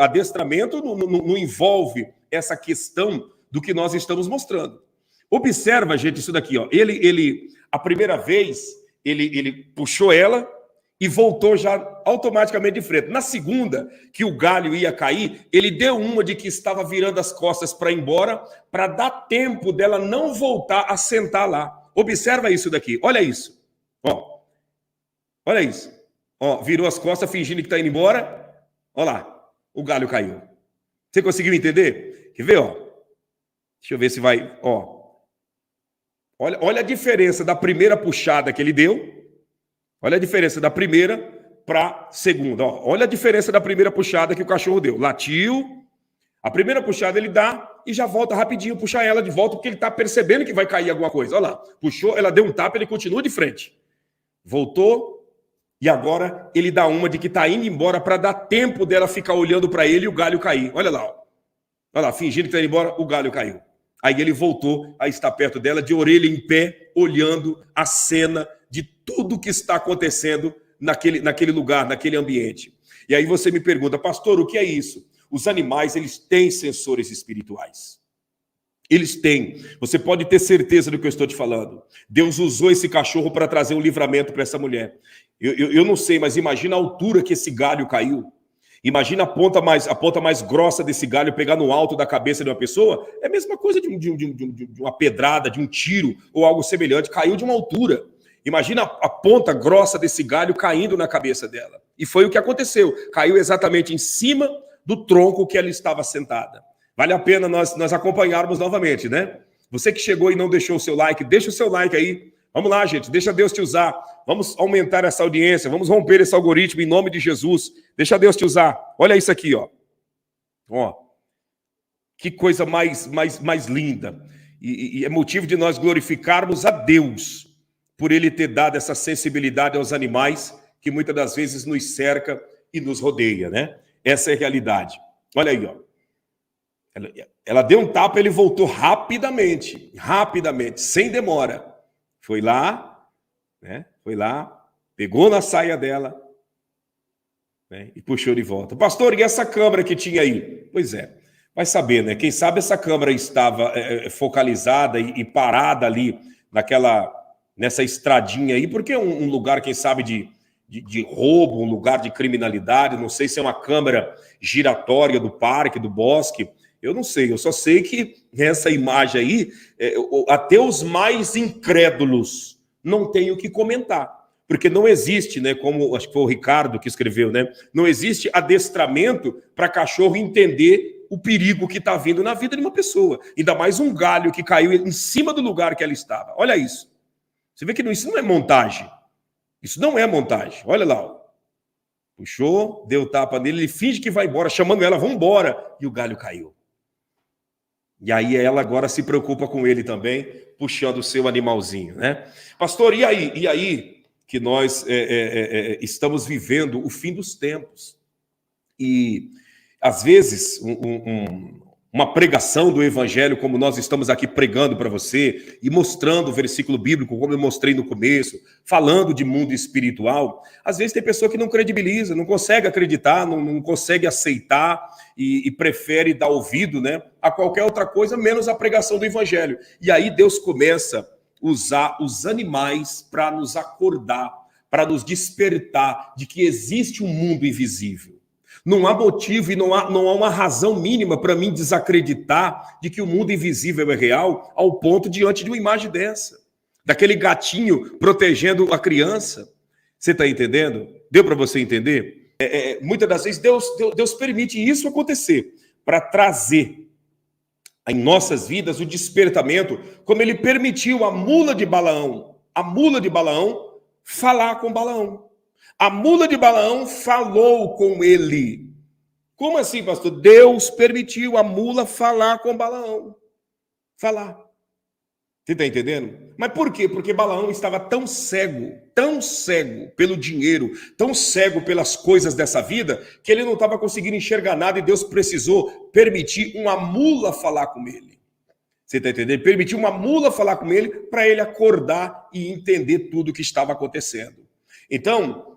Adestramento não envolve essa questão do que nós estamos mostrando. Observa, gente, isso daqui, ó. A primeira vez... Ele puxou ela e voltou já automaticamente de frente. Na segunda, que o galho ia cair, ele deu uma de que estava virando as costas para ir embora, para dar tempo dela não voltar a sentar lá. Observa isso daqui, olha isso. Ó, olha isso. Ó, virou as costas fingindo que está indo embora. Olha lá, o galho caiu. Você conseguiu entender? Quer ver, ó? Deixa eu ver se vai, ó. Olha a diferença da primeira puxada que ele deu. Olha a diferença da primeira para a segunda. Olha a diferença da primeira puxada que o cachorro deu. Latiu. A primeira puxada ele dá e já volta rapidinho, puxa ela de volta, porque ele está percebendo que vai cair alguma coisa. Olha lá. Puxou, ela deu um tapa, ele continua de frente. Voltou. E agora ele dá uma de que está indo embora para dar tempo dela ficar olhando para ele e o galho cair. Olha lá. Ó. Olha lá, fingindo que está indo embora, o galho caiu. Aí ele voltou a estar perto dela, de orelha em pé, olhando a cena de tudo que está acontecendo naquele lugar, naquele ambiente. E aí você me pergunta, pastor, o que é isso? Os animais, eles têm sensores espirituais. Eles têm. Você pode ter certeza do que eu estou te falando. Deus usou esse cachorro para trazer um livramento para essa mulher. Eu não sei, mas imagina a altura que esse galho caiu. Imagina a ponta mais grossa desse galho pegar no alto da cabeça de uma pessoa. É a mesma coisa de uma pedrada, de um tiro ou algo semelhante. Caiu de uma altura. Imagina a ponta grossa desse galho caindo na cabeça dela. E foi o que aconteceu. Caiu exatamente em cima do tronco que ela estava sentada. Vale a pena nós acompanharmos novamente, né? Você que chegou e não deixou o seu like, deixa o seu like aí. Vamos lá, gente, deixa Deus te usar. Vamos aumentar essa audiência, vamos romper esse algoritmo em nome de Jesus. Deixa Deus te usar. Olha isso aqui, ó. Ó, que coisa mais linda. E é motivo de nós glorificarmos a Deus por Ele ter dado essa sensibilidade aos animais que muitas das vezes nos cerca e nos rodeia, né? Essa é a realidade. Olha aí, ó. Ela deu um tapa, ele voltou rapidamente, sem demora. Foi lá, né? Foi lá, pegou na saia dela, né? E puxou de volta. Pastor, e essa câmera que tinha aí? Pois é, vai saber, né? Quem sabe essa câmera estava focalizada e parada ali nessa estradinha aí, porque é um lugar, quem sabe, de roubo, um lugar de criminalidade. Não sei se é uma câmera giratória do parque, do bosque. Eu não sei, eu só sei que essa imagem aí, até os mais incrédulos não têm o que comentar. Porque não existe, né, como acho que foi o Ricardo que escreveu, né? Não existe adestramento para cachorro entender o perigo que está vindo na vida de uma pessoa. Ainda mais um galho que caiu em cima do lugar que ela estava. Olha isso. Você vê que isso não é montagem. Isso não é montagem. Olha lá. Ó. Puxou, deu tapa nele, ele finge que vai embora, chamando ela, vamos embora. E o galho caiu. E aí ela agora se preocupa com ele também, puxando o seu animalzinho, né? Pastor, e aí? E aí que nós estamos vivendo o fim dos tempos. E, às vezes, uma pregação do evangelho, como nós estamos aqui pregando para você, e mostrando o versículo bíblico, como eu mostrei no começo, falando de mundo espiritual, às vezes tem pessoa que não credibiliza, não consegue acreditar, não consegue aceitar e prefere dar ouvido, né, a qualquer outra coisa, menos a pregação do evangelho. E aí Deus começa a usar os animais para nos acordar, para nos despertar de que existe um mundo invisível. Não há motivo e não há uma razão mínima para mim desacreditar de que o mundo invisível é real ao ponto diante de uma imagem dessa. Daquele gatinho protegendo a criança. Você está entendendo? Deu para você entender? Muitas das vezes Deus permite isso acontecer para trazer em nossas vidas o despertamento, como ele permitiu a mula de Balaão falar com Balaão. A mula de Balaão falou com ele. Como assim, pastor? Deus permitiu a mula falar com Balaão. Falar. Você está entendendo? Mas por quê? Porque Balaão estava tão cego pelo dinheiro, tão cego pelas coisas dessa vida, que ele não estava conseguindo enxergar nada e Deus precisou permitir uma mula falar com ele. Você está entendendo? Permitiu uma mula falar com ele para ele acordar e entender tudo o que estava acontecendo. Então,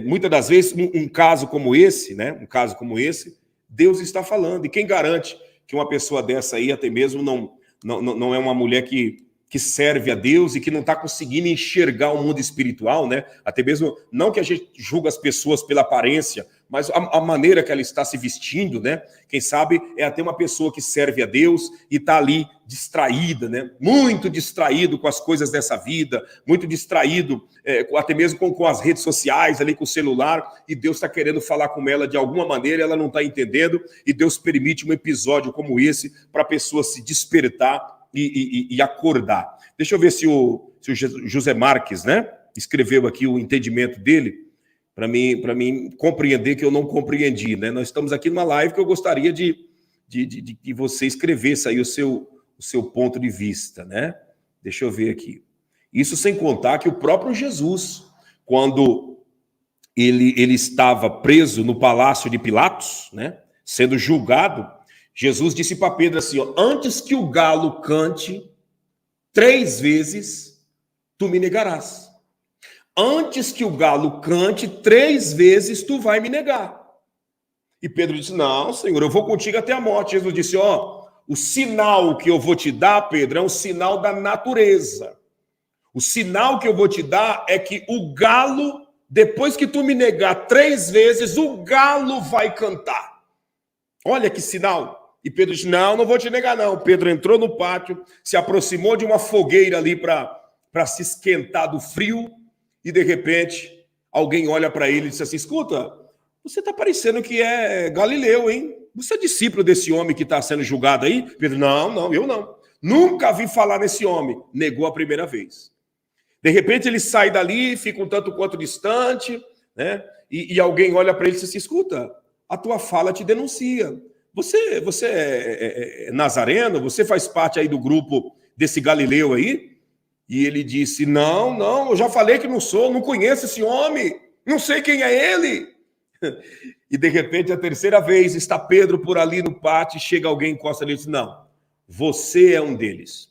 muitas das vezes, um caso como esse, né? Um caso como esse, Deus está falando. E quem garante que uma pessoa dessa aí, até mesmo, não é uma mulher que serve a Deus e que não está conseguindo enxergar o mundo espiritual, né? Até mesmo, não que a gente julga as pessoas pela aparência, mas a maneira que ela está se vestindo, né? Quem sabe é até uma pessoa que serve a Deus e está ali distraída, né? Muito distraído com as coisas dessa vida, muito distraído até mesmo com as redes sociais, ali com o celular, e Deus está querendo falar com ela de alguma maneira, ela não está entendendo, e Deus permite um episódio como esse para a pessoa se despertar e acordar. Deixa eu ver se o José Marques, né, escreveu aqui o entendimento dele, para mim compreender que eu não compreendi, né? Nós estamos aqui numa live que eu gostaria de que você escrevesse aí o seu ponto de vista, né? Deixa eu ver aqui. Isso sem contar que o próprio Jesus, quando ele estava preso no palácio de Pilatos, né, sendo julgado, Jesus disse para Pedro assim, ó, antes que o galo cante 3 vezes, tu me negarás. Antes que o galo cante 3 vezes, tu vai me negar. E Pedro disse, não, Senhor, eu vou contigo até a morte. Jesus disse, ó, o sinal que eu vou te dar, Pedro, é um sinal da natureza. O sinal que eu vou te dar é que o galo, depois que tu me negar 3 vezes, o galo vai cantar. Olha que sinal. E Pedro disse, não vou te negar não. Pedro entrou no pátio, se aproximou de uma fogueira ali para se esquentar do frio, e de repente alguém olha para ele e diz assim, escuta, você está parecendo que é Galileu, hein? Você é discípulo desse homem que está sendo julgado aí? Pedro, não, eu não. Nunca vi falar nesse homem. Negou a primeira vez. De repente ele sai dali, fica um tanto quanto distante, né? E alguém olha para ele e diz assim, escuta, a tua fala te denuncia. Você é nazareno? Você faz parte aí do grupo desse Galileu aí? E ele disse, não, eu já falei que não sou, não conheço esse homem, não sei quem é ele. E de repente, a terceira vez, está Pedro por ali no pátio, chega alguém, encosta nele e diz, não, você é um deles.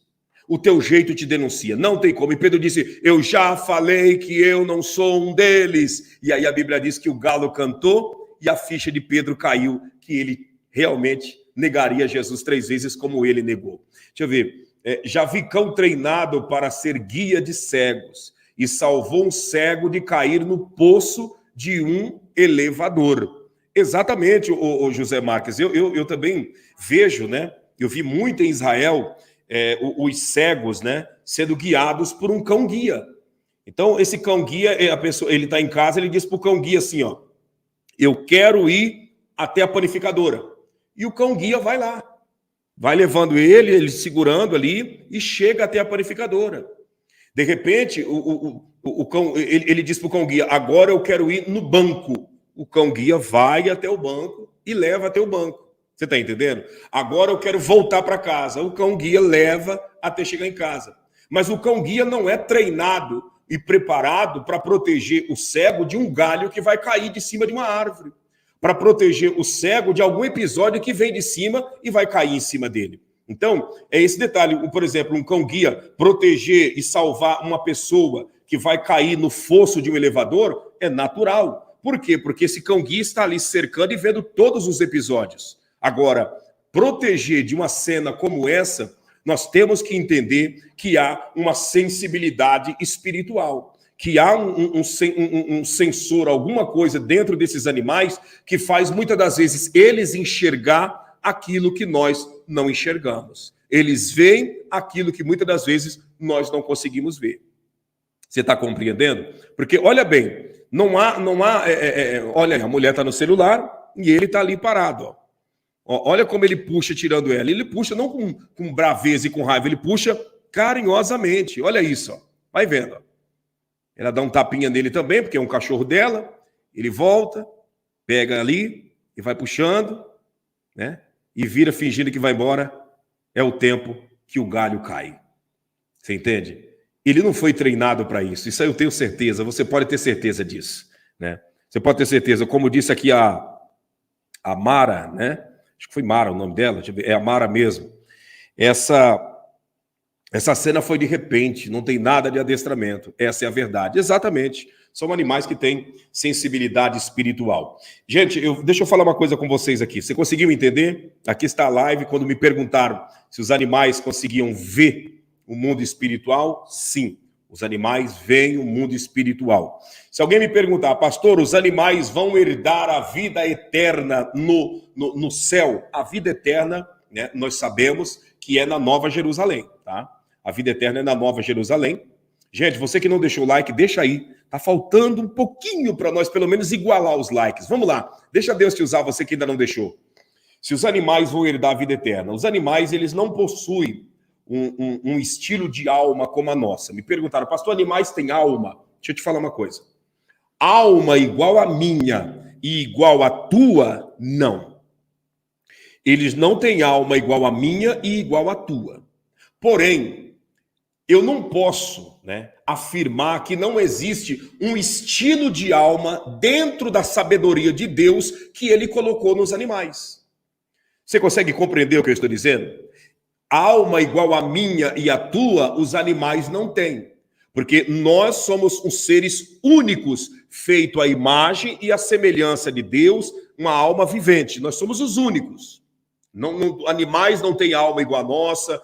O teu jeito te denuncia, não tem como. E Pedro disse, eu já falei que eu não sou um deles. E aí a Bíblia diz que o galo cantou e a ficha de Pedro caiu, que ele realmente negaria Jesus 3 vezes como ele negou. Deixa eu ver. Já vi cão treinado para ser guia de cegos e salvou um cego de cair no poço de um elevador. Exatamente, o José Marques. Eu também vejo, né? Eu vi muito em Israel os cegos, né, sendo guiados por um cão guia. Então, esse cão guia, a pessoa, ele está em casa, ele diz para o cão guia assim, ó, eu quero ir até a panificadora. E o cão guia vai lá, vai levando ele segurando ali e chega até a panificadora. De repente, o cão, ele diz para o cão guia, agora eu quero ir no banco. O cão guia vai até o banco e leva até o banco. Você está entendendo? Agora eu quero voltar para casa. O cão guia leva até chegar em casa. Mas o cão guia não é treinado e preparado para proteger o cego de um galho que vai cair de cima de uma árvore. para proteger o cego de algum episódio que vem de cima e vai cair em cima dele. Então, é esse detalhe. Por exemplo, um cão-guia proteger e salvar uma pessoa que vai cair no fosso de um elevador é natural. Por quê? Porque esse cão-guia está ali cercando e vendo todos os episódios. Agora, proteger de uma cena como essa, nós temos que entender que há uma sensibilidade espiritual, que há um sensor, alguma coisa dentro desses animais que faz muitas das vezes eles enxergar aquilo que nós não enxergamos. Eles veem aquilo que muitas das vezes nós não conseguimos ver. Você está compreendendo? Porque, olha bem, olha, a mulher está no celular e ele está ali parado, ó. Olha como ele puxa tirando ela. Ele puxa não com braveza e com raiva, ele puxa carinhosamente. Olha isso, ó. Vai vendo. Ó. Ela dá um tapinha nele também, porque é um cachorro dela. Ele volta, pega ali e vai puxando, né? E vira fingindo que vai embora. É o tempo que o galho cai. Você entende? Ele não foi treinado para isso. Isso aí eu tenho certeza. Você pode ter certeza disso, né? Você pode ter certeza. Como disse aqui a Mara, né? Acho que foi Mara o nome dela, é a Mara mesmo. Essa cena foi de repente, não tem nada de adestramento. Essa é a verdade. Exatamente. São animais que têm sensibilidade espiritual. Gente, deixa eu falar uma coisa com vocês aqui. Você conseguiu entender? Aqui está a live. Quando me perguntaram se os animais conseguiam ver o mundo espiritual, sim. Os animais veem o mundo espiritual. Se alguém me perguntar, pastor, os animais vão herdar a vida eterna no céu? A vida eterna, né, nós sabemos que é na Nova Jerusalém, tá? A vida eterna é na Nova Jerusalém. Gente, você que não deixou o like, deixa aí. Tá faltando um pouquinho para nós, pelo menos, igualar os likes. Vamos lá. Deixa Deus te usar, você que ainda não deixou. Se os animais vão herdar a vida eterna. Os animais, eles não possuem um estilo de alma como a nossa. Me perguntaram, pastor, animais têm alma? Deixa eu te falar uma coisa. Alma igual a minha e igual a tua, não. Eles não têm alma igual a minha e igual a tua. Porém, eu não posso, né, afirmar que não existe um estilo de alma dentro da sabedoria de Deus que ele colocou nos animais. Você consegue compreender o que eu estou dizendo? Alma igual a minha e a tua, os animais não têm. Porque nós somos os seres únicos, feito à imagem e à semelhança de Deus, uma alma vivente. Nós somos os únicos. Animais não têm alma igual a nossa,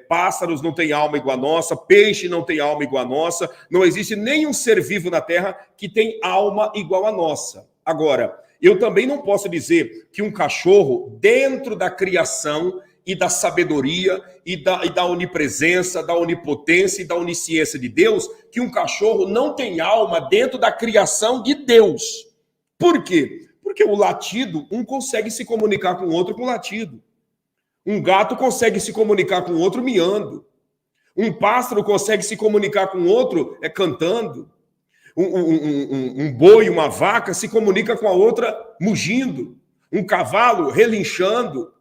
pássaros não têm alma igual a nossa, peixe não tem alma igual a nossa. Não existe nenhum ser vivo na Terra que tem alma igual a nossa. Agora, eu também não posso dizer que um cachorro, dentro da criação e da sabedoria e da onipresença, da onipotência e da onisciência de Deus, que um cachorro não tem alma dentro da criação de Deus. Por quê? Porque o latido, um consegue se comunicar com o outro com latido. Um gato consegue se comunicar com o outro miando. Um pássaro consegue se comunicar com o outro cantando. Um boi, uma vaca se comunica com a outra mugindo. Um cavalo relinchando.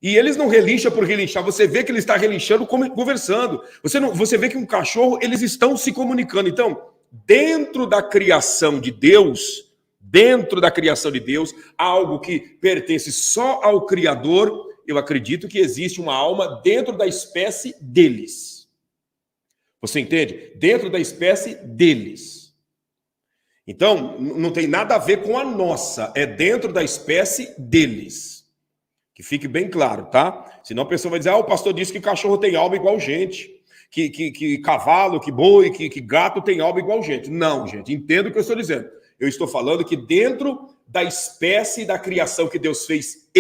E eles não relincham por relinchar, você vê que ele está relinchando, conversando. Você vê que um cachorro, eles estão se comunicando. Então, dentro da criação de Deus, algo que pertence só ao Criador, eu acredito que existe uma alma dentro da espécie deles. Você entende? Dentro da espécie deles. Então, não tem nada a ver com a nossa, é dentro da espécie deles. Que fique bem claro, tá? Senão a pessoa vai dizer, o pastor disse que cachorro tem alma igual gente, que cavalo, que boi, que gato tem alma igual gente. Não, gente, entenda o que eu estou dizendo. Eu estou falando que dentro da espécie da criação que Deus fez,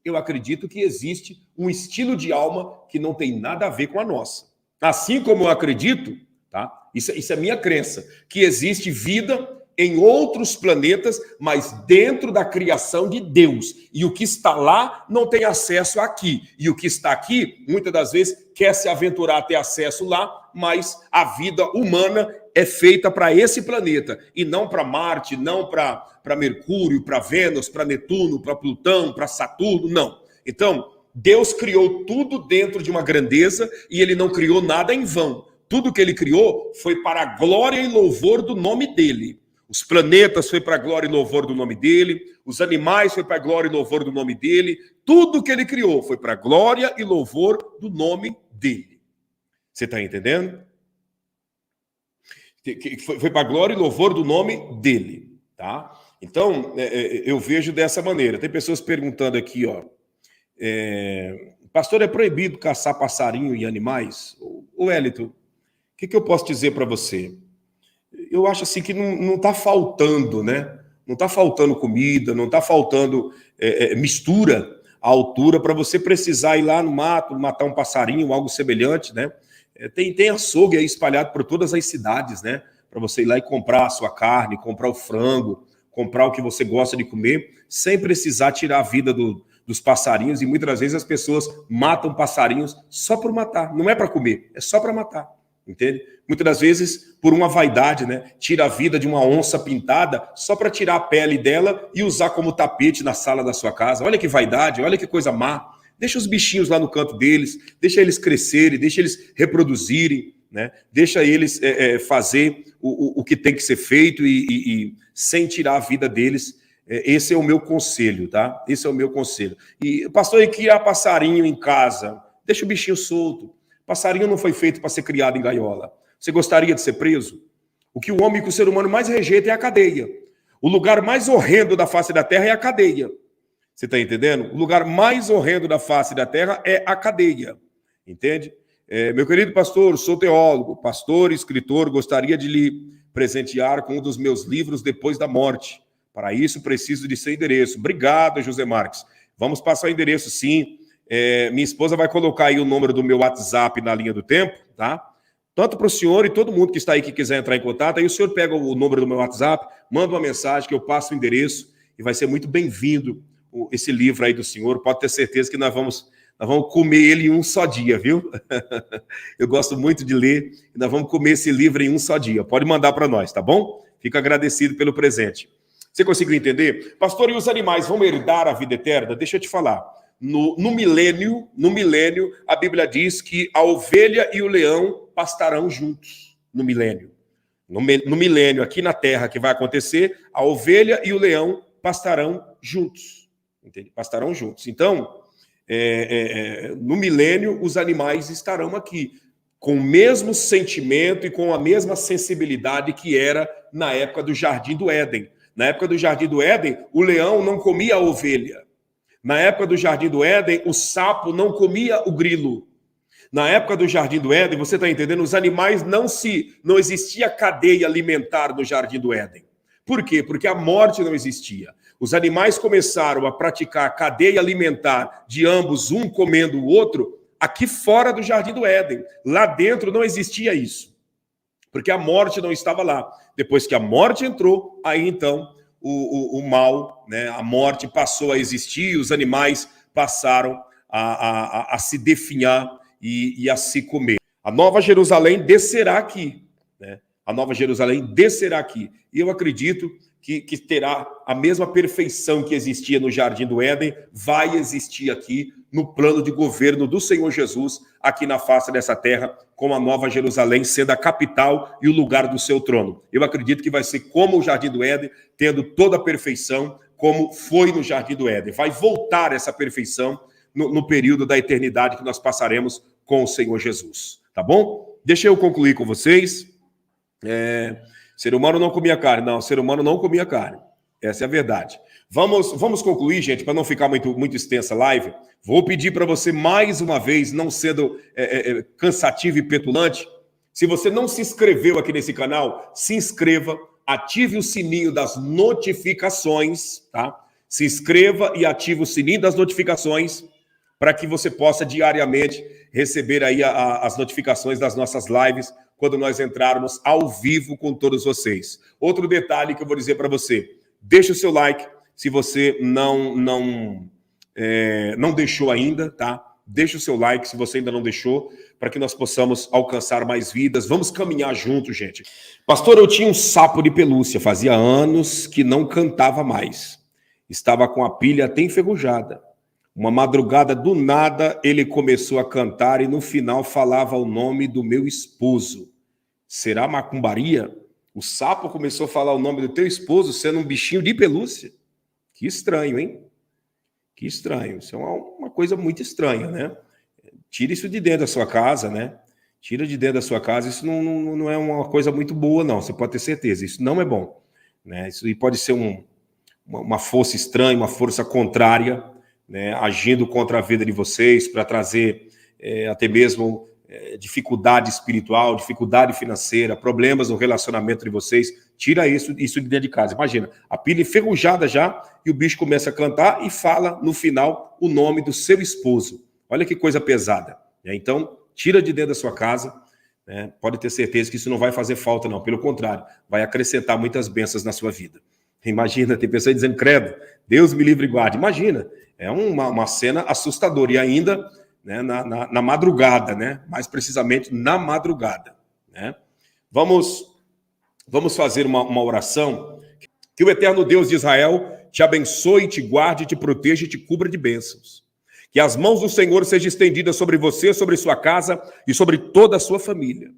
eu acredito que existe um estilo de alma que não tem nada a ver com a nossa. Assim como eu acredito, tá? Isso é minha crença, que existe vida em outros planetas, mas dentro da criação de Deus. E o que está lá não tem acesso aqui. E o que está aqui, muitas das vezes, quer se aventurar a ter acesso lá, mas a vida humana é feita para esse planeta, e não para Marte, não para Mercúrio, para Vênus, para Netuno, para Plutão, para Saturno, não. Então, Deus criou tudo dentro de uma grandeza, e ele não criou nada em vão. Tudo que ele criou foi para a glória e louvor do nome dele. Os planetas foi para a glória e louvor do nome dele, os animais foi para a glória e louvor do nome dele, tudo que ele criou foi para a glória e louvor do nome dele. Você está entendendo? Foi para a glória e louvor do nome dele, tá? Então, eu vejo dessa maneira. Tem pessoas perguntando aqui, ó, pastor, é proibido caçar passarinho e animais? Ô Wellington, o que eu posso dizer para você? Eu acho assim que não está faltando, né? Não está faltando comida, não está faltando mistura à altura para você precisar ir lá no mato, matar um passarinho, algo semelhante, né? Tem açougue aí espalhado por todas as cidades, né? Para você ir lá e comprar a sua carne, comprar o frango, comprar o que você gosta de comer, sem precisar tirar a vida dos passarinhos. E muitas vezes as pessoas matam passarinhos só por matar. Não é para comer, é só para matar. Entende? Muitas das vezes, por uma vaidade, né? Tira a vida de uma onça pintada só para tirar a pele dela e usar como tapete na sala da sua casa. Olha que vaidade, olha que coisa má. Deixa os bichinhos lá no canto deles, deixa eles crescerem, deixa eles reproduzirem, né? Deixa eles fazer o que tem que ser feito e sem tirar a vida deles. Esse é o meu conselho, tá? Esse é o meu conselho. E, pastor, e criar passarinho em casa? Deixa o bichinho solto. Passarinho não foi feito para ser criado em gaiola. Você gostaria de ser preso? O que o homem, que o ser humano mais rejeita é a cadeia. O lugar mais horrendo da face da terra é a cadeia. Você está entendendo? O lugar mais horrendo da face da terra é a cadeia. Entende? Meu querido pastor, sou teólogo, pastor e escritor, gostaria de lhe presentear com um dos meus livros depois da morte. Para isso, preciso de seu endereço. Obrigado, José Marques. Vamos passar o endereço, sim. Minha esposa vai colocar aí o número do meu WhatsApp na linha do tempo, tá? Tanto para o senhor e todo mundo que está aí que quiser entrar em contato, aí o senhor pega o número do meu WhatsApp, manda uma mensagem que eu passo o endereço e vai ser muito bem-vindo esse livro aí do senhor. Pode ter certeza que nós vamos comer ele em um só dia, viu? Eu gosto muito de ler e nós vamos comer esse livro em um só dia. Pode mandar para nós, tá bom? Fico agradecido pelo presente. Você conseguiu entender? Pastor, e os animais vão herdar a vida eterna? Deixa eu te falar. No milênio, a Bíblia diz que a ovelha e o leão pastarão juntos. No milênio. No milênio, aqui na terra, que vai acontecer, a ovelha e o leão pastarão juntos. Entende? Pastarão juntos. Então, no milênio, os animais estarão aqui, com o mesmo sentimento e com a mesma sensibilidade que era na época do Jardim do Éden. Na época do Jardim do Éden, o leão não comia a ovelha. Na época do Jardim do Éden, o sapo não comia o grilo. Na época do Jardim do Éden, você está entendendo? Os animais não existia cadeia alimentar no Jardim do Éden. Por quê? Porque a morte não existia. Os animais começaram a praticar a cadeia alimentar de ambos, um comendo o outro, aqui fora do Jardim do Éden. Lá dentro não existia isso. Porque a morte não estava lá. Depois que a morte entrou, aí então o mal, né, a morte passou a existir e os animais passaram a se definhar e a se comer. A Nova Jerusalém descerá aqui, né? A Nova Jerusalém descerá aqui. E eu acredito que terá a mesma perfeição que existia no Jardim do Éden, vai existir aqui no plano de governo do Senhor Jesus, aqui na face dessa terra, com a Nova Jerusalém sendo a capital e o lugar do seu trono. Eu acredito que vai ser como o Jardim do Éden, tendo toda a perfeição, como foi no Jardim do Éden. Vai voltar essa perfeição no período da eternidade que nós passaremos com o Senhor Jesus. Tá bom? Deixa eu concluir com vocês. Ser humano não comia carne. Não, ser humano não comia carne. Essa é a verdade. Vamos concluir, gente, para não ficar muito extensa a live. Vou pedir para você mais uma vez, não sendo cansativo e petulante, se você não se inscreveu aqui nesse canal, se inscreva, ative o sininho das notificações, tá? Se inscreva e ative o sininho das notificações para que você possa diariamente receber aí as notificações das nossas lives quando nós entrarmos ao vivo com todos vocês. Outro detalhe que eu vou dizer para você, deixa o seu like, se você não deixou ainda, tá? Deixa o seu like se você ainda não deixou, para que nós possamos alcançar mais vidas. Vamos caminhar juntos, gente. Pastor, eu tinha um sapo de pelúcia, fazia anos que não cantava mais. Estava com a pilha até enferrujada. Uma madrugada, do nada, ele começou a cantar e no final falava o nome do meu esposo. Será macumbaria? O sapo começou a falar o nome do teu esposo sendo um bichinho de pelúcia. Que estranho, hein? Que estranho. Isso é uma coisa muito estranha, né? Tira isso de dentro da sua casa, né? Tira de dentro da sua casa. Isso não é uma coisa muito boa, não. Você pode ter certeza. Isso não é bom, né? Isso pode ser uma força estranha, uma força contrária, né? Agindo contra a vida de vocês para trazer até mesmo dificuldade espiritual, dificuldade financeira, problemas no relacionamento de vocês. Tira isso de dentro de casa. Imagina, a pilha enferrujada já e o bicho começa a cantar e fala no final o nome do seu esposo. Olha que coisa pesada, né? Então, tira de dentro da sua casa, né? Pode ter certeza que isso não vai fazer falta, não. Pelo contrário, vai acrescentar muitas bênçãos na sua vida. Imagina, tem pessoas dizendo, credo, Deus me livre e guarde. Imagina, é uma cena assustadora. E ainda, né, na madrugada, né? Mais precisamente na madrugada, né? Vamos fazer uma oração. Que o eterno Deus de Israel te abençoe, te guarde, te proteja e te cubra de bênçãos. Que as mãos do Senhor sejam estendidas sobre você, sobre sua casa e sobre toda a sua família.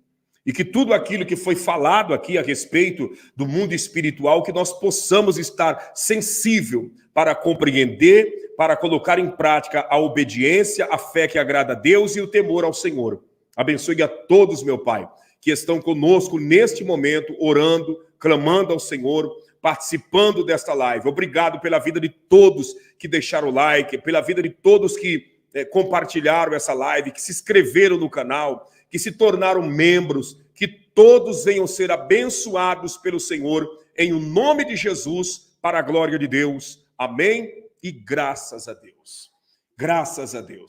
E que tudo aquilo que foi falado aqui a respeito do mundo espiritual, que nós possamos estar sensível para compreender, para colocar em prática a obediência, a fé que agrada a Deus e o temor ao Senhor. Abençoe a todos, meu Pai, que estão conosco neste momento, orando, clamando ao Senhor, participando desta live. Obrigado pela vida de todos que deixaram o like, pela vida de todos que compartilharam essa live, que se inscreveram no canal, que se tornaram membros, que todos venham ser abençoados pelo Senhor, em o nome de Jesus, para a glória de Deus. Amém e graças a Deus. Graças a Deus.